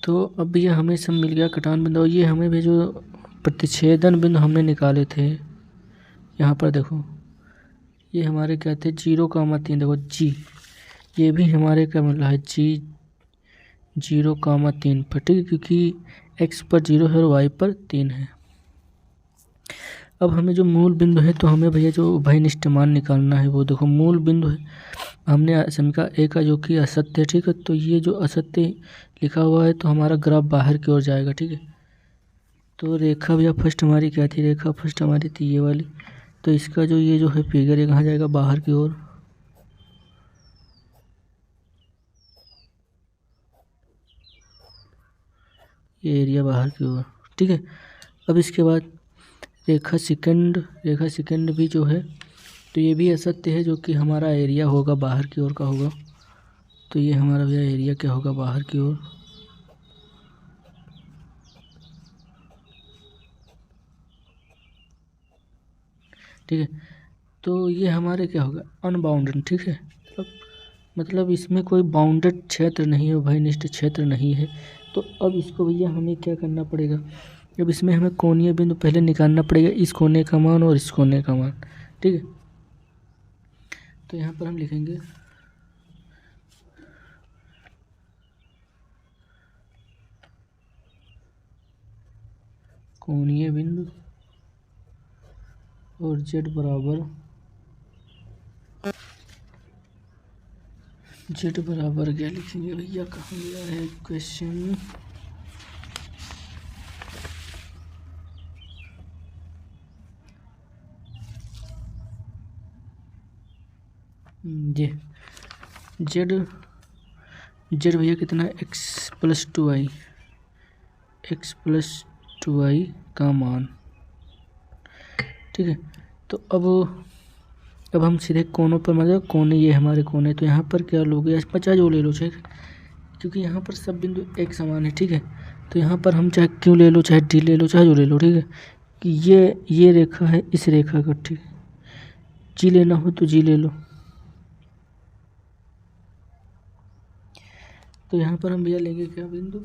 तो अब ये हमें सब मिल गया कटान बिंदु। ये हमें भी जो प्रतिच्छेदन बिंदु हमने निकाले थे, यहाँ पर देखो ये हमारे क्या थे 0,3। देखो जी, ये भी हमारे क्या मिल रहा है जी 0,3 पर, ठीक है, क्योंकि x पर 0 है और y पर 3 है। अब हमें जो मूल बिंदु है, तो हमें भैया जो उभयनिष्ठ मान निकालना है, वो देखो मूल बिंदु है हमने समीकरण ए का, जो कि असत्य है, ठीक है। तो ये जो असत्य लिखा हुआ है, तो हमारा ग्राफ बाहर की ओर जाएगा, ठीक है। तो रेखा भैया फर्स्ट हमारी क्या थी, रेखा फर्स्ट हमारी थी ये वाली। तो इसका जो ये जो है फिगर, ये कहाँ जाएगा, बाहर की ओर। ये एरिया बाहर की ओर, ठीक है। अब इसके बाद रेखा सेकंड भी जो है, तो ये भी असत्य है, जो कि हमारा एरिया होगा बाहर की ओर का होगा। तो ये हमारा भैया एरिया क्या होगा, बाहर की ओर। ठीक है, तो ये हमारे क्या होगा, अनबाउंडेड, ठीक है। मतलब इसमें कोई बाउंडेड क्षेत्र नहीं है, उभयनिष्ठ क्षेत्र नहीं है। तो अब इसको भैया हमें क्या करना पड़ेगा, अब इसमें हमें कोणीय बिंदु पहले निकालना पड़ेगा, इस कोने का मान और इस कोने का मान, ठीक है। तो यहाँ पर हम लिखेंगे कोणीय बिंदु और z बराबर क्या लिखेंगे भैया, कहाँ गया है क्वेश्चन। ये z जेड भैया कितना है, एक्स प्लस टू आई का मान, ठीक है। तो अब हम सीधे कोनों पर, मतलब कोने, ये हमारे कोने, तो यहाँ पर क्या लोगे, 50 जो ले लो चाहे, क्योंकि यहाँ पर सब बिंदु एक समान है, ठीक है। तो यहाँ पर हम चाहे क्यों ले लो, चाहे डी ले लो, चाहे जो ले लो, ठीक है। कि ये रेखा है इस रेखा का, ठीक, जी लेना हो तो जी ले लो। तो यहाँ पर हम भैया लेंगे क्या बिंदु,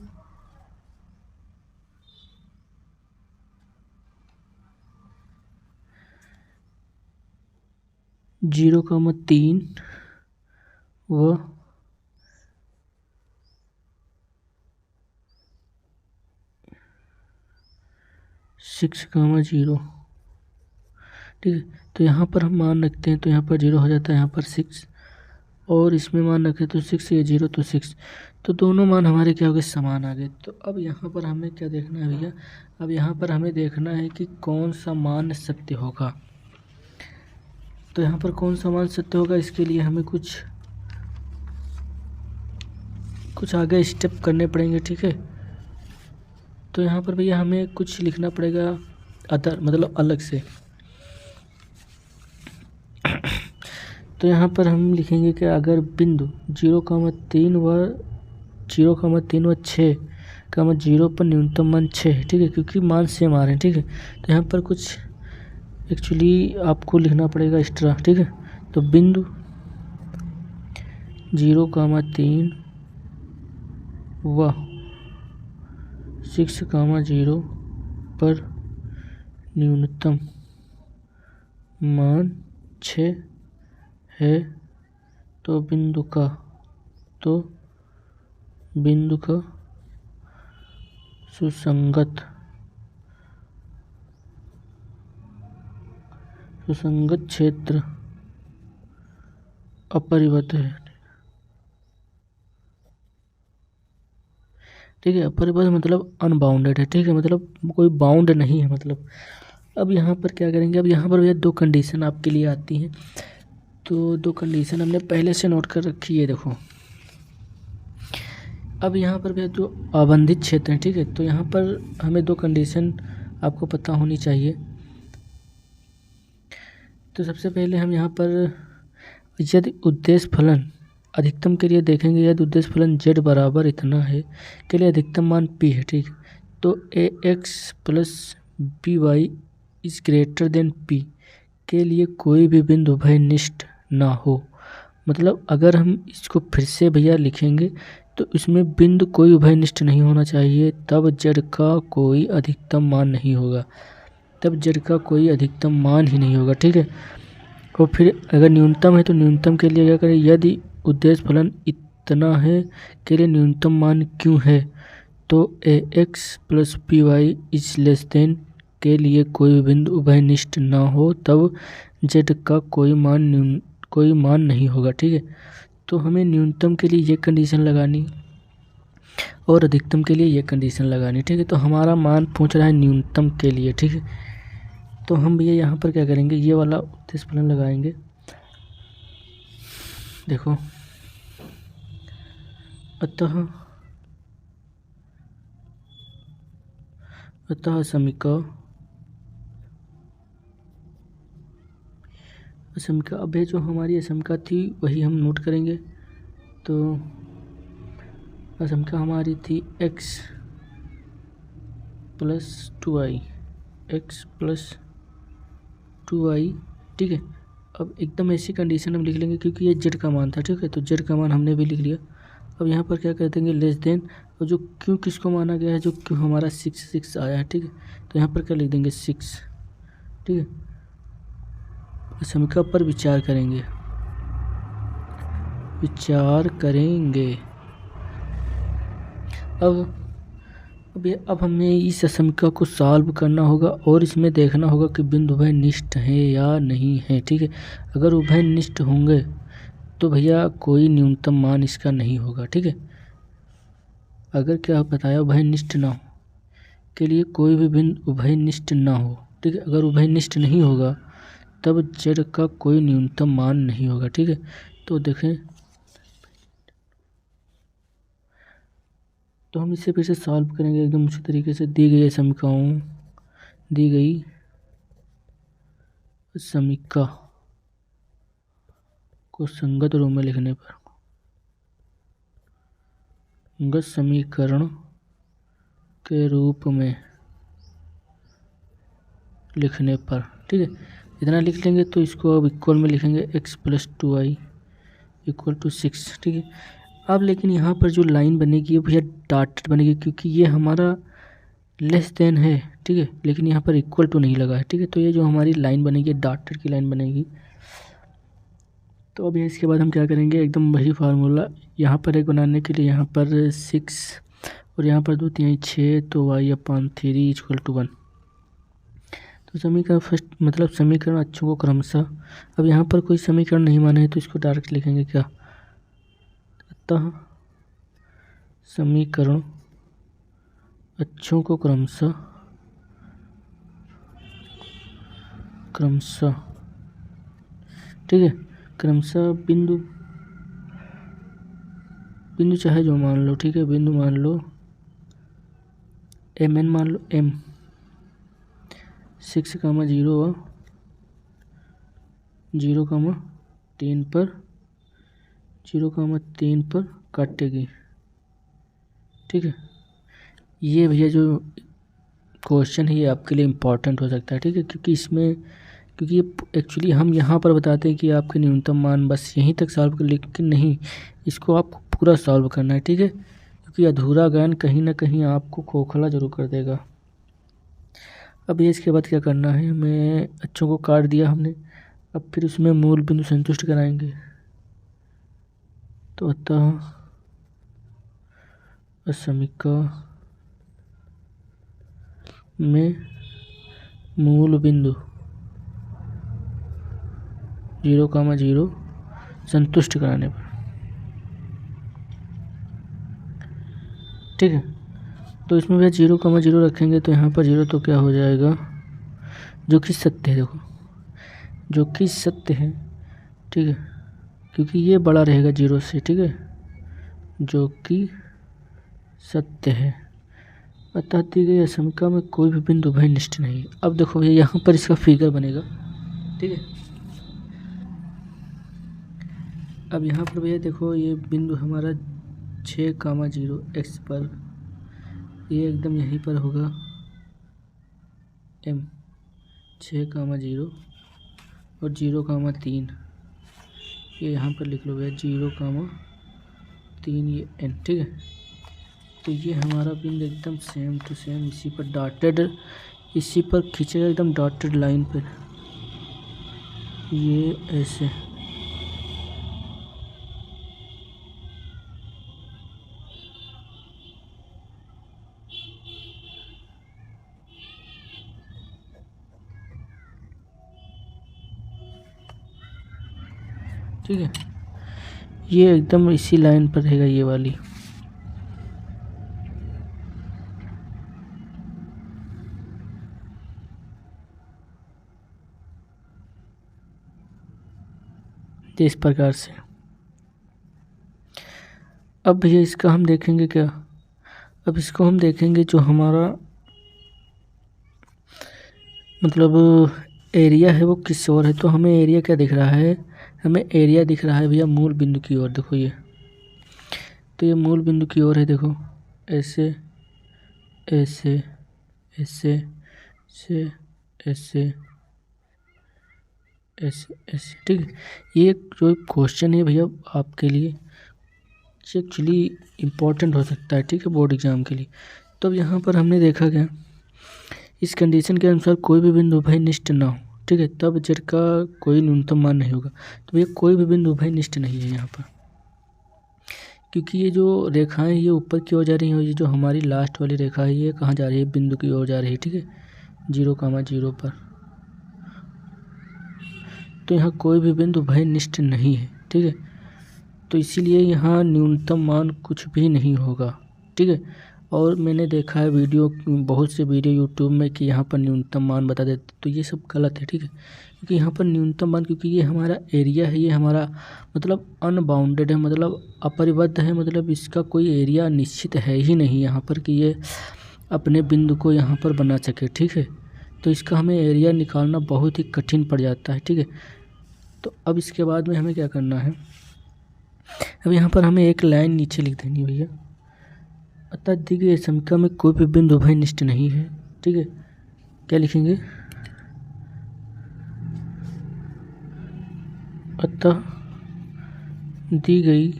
जीरो कामा 3 व 6,0, ठीक है। तो यहाँ पर हम मान रखते हैं, तो यहाँ पर 0 हो जाता है, यहाँ पर 6, और इसमें मान रखें तो 6, ये 0 तो 6, तो दोनों मान हमारे क्या हो गए, समान आ गए। तो अब यहाँ पर हमें क्या देखना है भैया, अब यहाँ पर हमें देखना है कि कौन सा मान सत्य होगा। तो यहाँ पर कौन सा मान सत्य होगा, इसके लिए हमें कुछ आगे स्टेप करने पड़ेंगे, ठीक है। तो यहाँ पर भैया हमें कुछ लिखना पड़ेगा अदर, मतलब अलग से। तो यहाँ पर हम लिखेंगे कि अगर बिंदु 0,3 व 6, 0 पर न्यूनतम मान 6 है, ठीक है, क्योंकि मान सेम आ रहे हैं, ठीक है। तो यहाँ पर कुछ एक्चुअली आपको लिखना पड़ेगा एक्स्ट्रा, ठीक है। तो बिंदु 0,3 व 6,0 पर न्यूनतम मान 6 है, तो बिंदु का सुसंगत क्षेत्र अपरिबद्ध है, ठीक है। अपरिबद्ध मतलब अनबाउंडेड है, ठीक है, मतलब कोई बाउंड नहीं है, मतलब। अब यहाँ पर क्या करेंगे, अब यहाँ पर भैया 2 कंडीशन आपके लिए आती हैं। तो 2 कंडीशन हमने पहले से नोट कर रखी है, देखो। अब यहाँ पर भैया जो अबंधित क्षेत्र है, ठीक है, तो यहाँ पर हमें 2 कंडीशन आपको पता होनी चाहिए। तो सबसे पहले हम यहाँ पर यदि उद्देश्य फलन अधिकतम के लिए देखेंगे, यदि उद्देश्य फलन z बराबर इतना है के लिए अधिकतम मान p है, ठीक। तो ax plus by is greater than p के लिए कोई भी बिंदु उभयनिष्ठ ना हो। मतलब अगर हम इसको फिर से भैया लिखेंगे तो इसमें बिंदु कोई उभयनिष्ठ नहीं होना चाहिए, तब z का कोई अधिकतम मान नहीं होगा, तब z का कोई अधिकतम मान ही नहीं होगा, ठीक है। और फिर अगर न्यूनतम है तो न्यूनतम के लिए क्या करें, यदि उद्देश्य फलन इतना है के लिए न्यूनतम मान क्यों है, तो ax plus by is less than के लिए कोई भी बिंदु उभयनिष्ठ ना हो, तब z का कोई मान नहीं होगा, ठीक है। तो हमें न्यूनतम के लिए ये कंडीशन लगानी और अधिकतम के लिए ये कंडीशन लगानी, ठीक है। तो हमारा मान पूछ रहा है न्यूनतम के लिए, ठीक है। तो हम भैया यहाँ पर क्या करेंगे, ये वाला उद्देश्य फलन लगाएंगे, देखो। अतः असमीका अब जो हमारी असमीका थी वही हम नोट करेंगे। तो असमीका हमारी थी x प्लस 2i, ठीक है। अब एकदम ऐसी कंडीशन हम लिख लेंगे क्योंकि ये z का मान था, ठीक है। तो z का मान हमने भी लिख लिया। अब यहाँ पर क्या कर देंगे, लेस देन, और जो क्यों किसको माना गया है, जो क्यों हमारा 6 आया है, ठीक है। तो यहाँ पर क्या लिख देंगे 6, ठीक है। असमीका पर विचार करेंगे। अब हमें इस असमीका को सॉल्व करना होगा और इसमें देखना होगा कि बिंदु उभयनिष्ठ है या नहीं है, ठीक है। अगर उभयनिष्ठ होंगे तो भैया कोई न्यूनतम मान इसका नहीं होगा, ठीक है। अगर क्या बताया, उभयनिष्ठ ना हो के लिए कोई भी बिंदु उभयनिष्ठ ना हो, ठीक है। अगर उभयनिष्ठ नहीं होगा तब z का कोई न्यूनतम मान नहीं होगा, ठीक है। तो देखें, तो हम इसे फिर से सॉल्व करेंगे एकदम उसी तरीके से। दी गई समीकरण, दी गई समीकरण को संगत रूप में लिखने पर, संगत समीकरण के रूप में लिखने पर, ठीक है, इतना लिख लेंगे। तो इसको अब इक्वल में लिखेंगे x + 2y = 6, ठीक है। अब लेकिन यहाँ पर जो लाइन बनेगी भैया डॉटेड बनेगी, क्योंकि ये हमारा लेस देन है, ठीक है, लेकिन यहाँ पर इक्वल टू नहीं लगा है, ठीक है। तो ये जो हमारी लाइन बनेगी डॉटेड की लाइन बनेगी। तो अब इसके बाद हम क्या करेंगे, एकदम वही फार्मूला यहाँ पर एक बनाने के लिए, यहाँ पर 6 और यहाँ पर 2 3 6, तो y/3 = 1। तो समीकरण फर्स्ट मतलब समीकरण अक्षों को क्रमशः, अब यहाँ पर कोई समीकरण नहीं माने है तो इसको डायरेक्ट लिखेंगे क्या, अतः समीकरण अक्षों को क्रमशः ठीक है, क्रमशः बिंदु चाहे जो मान लो, ठीक है, बिंदु मान लो mn, मान लो m 6, 0 और 0,3 पर 0,3 पर काटेगी, ठीक है। ये भैया जो क्वेश्चन है ये आपके लिए इम्पॉर्टेंट हो सकता है, ठीक है, क्योंकि ये एक्चुअली हम यहाँ पर बताते हैं कि आपके न्यूनतम मान बस यहीं तक सॉल्व कर, लेकिन नहीं, इसको आपको पूरा सॉल्व करना है, ठीक है, क्योंकि अधूरा ज्ञान कहीं ना कहीं आपको खोखला जरूर कर देगा। अब ये इसके बाद क्या करना है, हमें अक्षों को काट दिया हमने, अब फिर उसमें मूल बिंदु संतुष्ट कराएंगे। तो अतः समीकरण में मूल बिंदु 0,0 संतुष्ट कराने पर, ठीक है। तो इसमें भैया 0,0 रखेंगे तो यहाँ पर 0 तो क्या हो जाएगा, जो कि सत्य है, देखो जो कि सत्य है, ठीक है, क्योंकि ये बड़ा रहेगा 0 से, ठीक है, जो कि सत्य है। अतः दी गई समीकरण में कोई भी बिंदु उभय निष्ठ नहीं। अब देखो भैया यहाँ पर इसका फिगर बनेगा, ठीक है। अब यहाँ पर भैया देखो ये बिंदु हमारा 6,0 x पर, ये एकदम यहीं पर होगा m 6,0 और 0,3, ये यहाँ पर लिख लो भैया 0,3 ये n, ठीक है। तो ये हमारा बिंदु एकदम सेम टू सेम इसी पर डॉटेड, इसी पर खींचेगा एकदम डॉटेड लाइन पर, ये ऐसे, ठीक है, ये एकदम इसी लाइन पर रहेगा ये वाली। इस प्रकार से। अब भैया इसका हम देखेंगे क्या, अब इसको हम देखेंगे जो हमारा मतलब एरिया है वो किस ओर है। तो हमें एरिया क्या दिख रहा है, हमें एरिया दिख रहा है भैया मूल बिंदु की ओर, देखो ये, तो ये मूल बिंदु की ओर है, देखो ऐसे ऐसे ऐसे ऐसे ऐसे ऐसे ऐसे, ठीक है। ये जो क्वेश्चन है भैया आपके लिए एक्चुअली इम्पोर्टेंट हो सकता है, ठीक है, बोर्ड एग्जाम के लिए। तो अब यहाँ पर हमने देखा क्या, इस कंडीशन के अनुसार कोई भी बिंदु उभयनिष्ठ ना हो, ठीक है, तब z का कोई न्यूनतम मान नहीं होगा। तो भैया कोई भी बिंदु उभयनिष्ठ नहीं है यहाँ पर, क्योंकि ये जो रेखाएं ये ऊपर की ओर जा रही हैं, और ये जो हमारी लास्ट वाली रेखा है ये कहाँ जा रही है, बिंदु की ओर जा रही है, ठीक है, 0,0 पर। तो यहाँ कोई भी बिंदु उभयनिष्ठ नहीं है, ठीक है, तो इसीलिए यहाँ न्यूनतम मान कुछ भी नहीं होगा, ठीक है। और मैंने देखा है वीडियो, बहुत से वीडियो यूट्यूब में कि यहाँ पर न्यूनतम मान बता देते, तो ये सब गलत है, ठीक है। क्योंकि यहाँ पर न्यूनतम मान, क्योंकि ये हमारा एरिया है, ये हमारा मतलब अनबाउंडेड है, मतलब अपरिबद्ध है, मतलब इसका कोई एरिया निश्चित है ही नहीं यहाँ पर कि ये अपने बिंदु को यहाँ पर बना सके, ठीक है। तो इसका हमें एरिया निकालना बहुत ही कठिन पड़ जाता है, ठीक है। तो अब इसके बाद में हमें क्या करना है, अब यहाँ पर हमें एक लाइन नीचे लिख देनी है भैया। अतः दी गई समीकरण में कोई भी बिंदु उभयनिष्ठ नहीं है, ठीक है। क्या लिखेंगे, अतः दी गई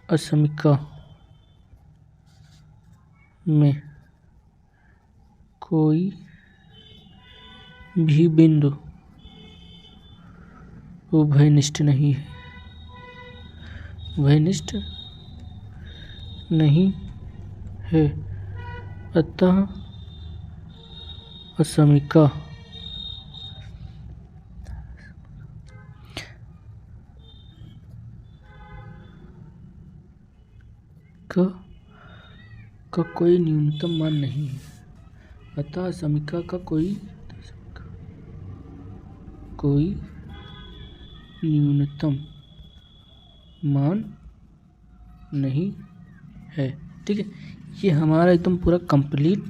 असमीकरण में कोई भी बिंदु उभयनिष्ठ नहीं है, उभयनिष्ठ नहीं है। अतः असमीकरण का कोई न्यूनतम मान नहीं है। अतः समीकरण का कोई न्यूनतम मान नहीं है, ठीक है। ये हमारा एकदम पूरा कंप्लीट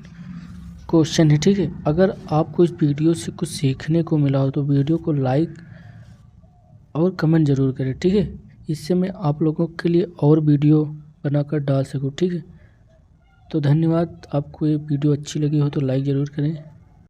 क्वेश्चन है, ठीक है। अगर आपको इस वीडियो से कुछ सीखने को मिला हो तो वीडियो को लाइक और कमेंट ज़रूर करें, ठीक है। इससे मैं आप लोगों के लिए और वीडियो बनाकर डाल सकूँ, ठीक है। तो धन्यवाद। आपको ये वीडियो अच्छी लगी हो तो लाइक ज़रूर करें।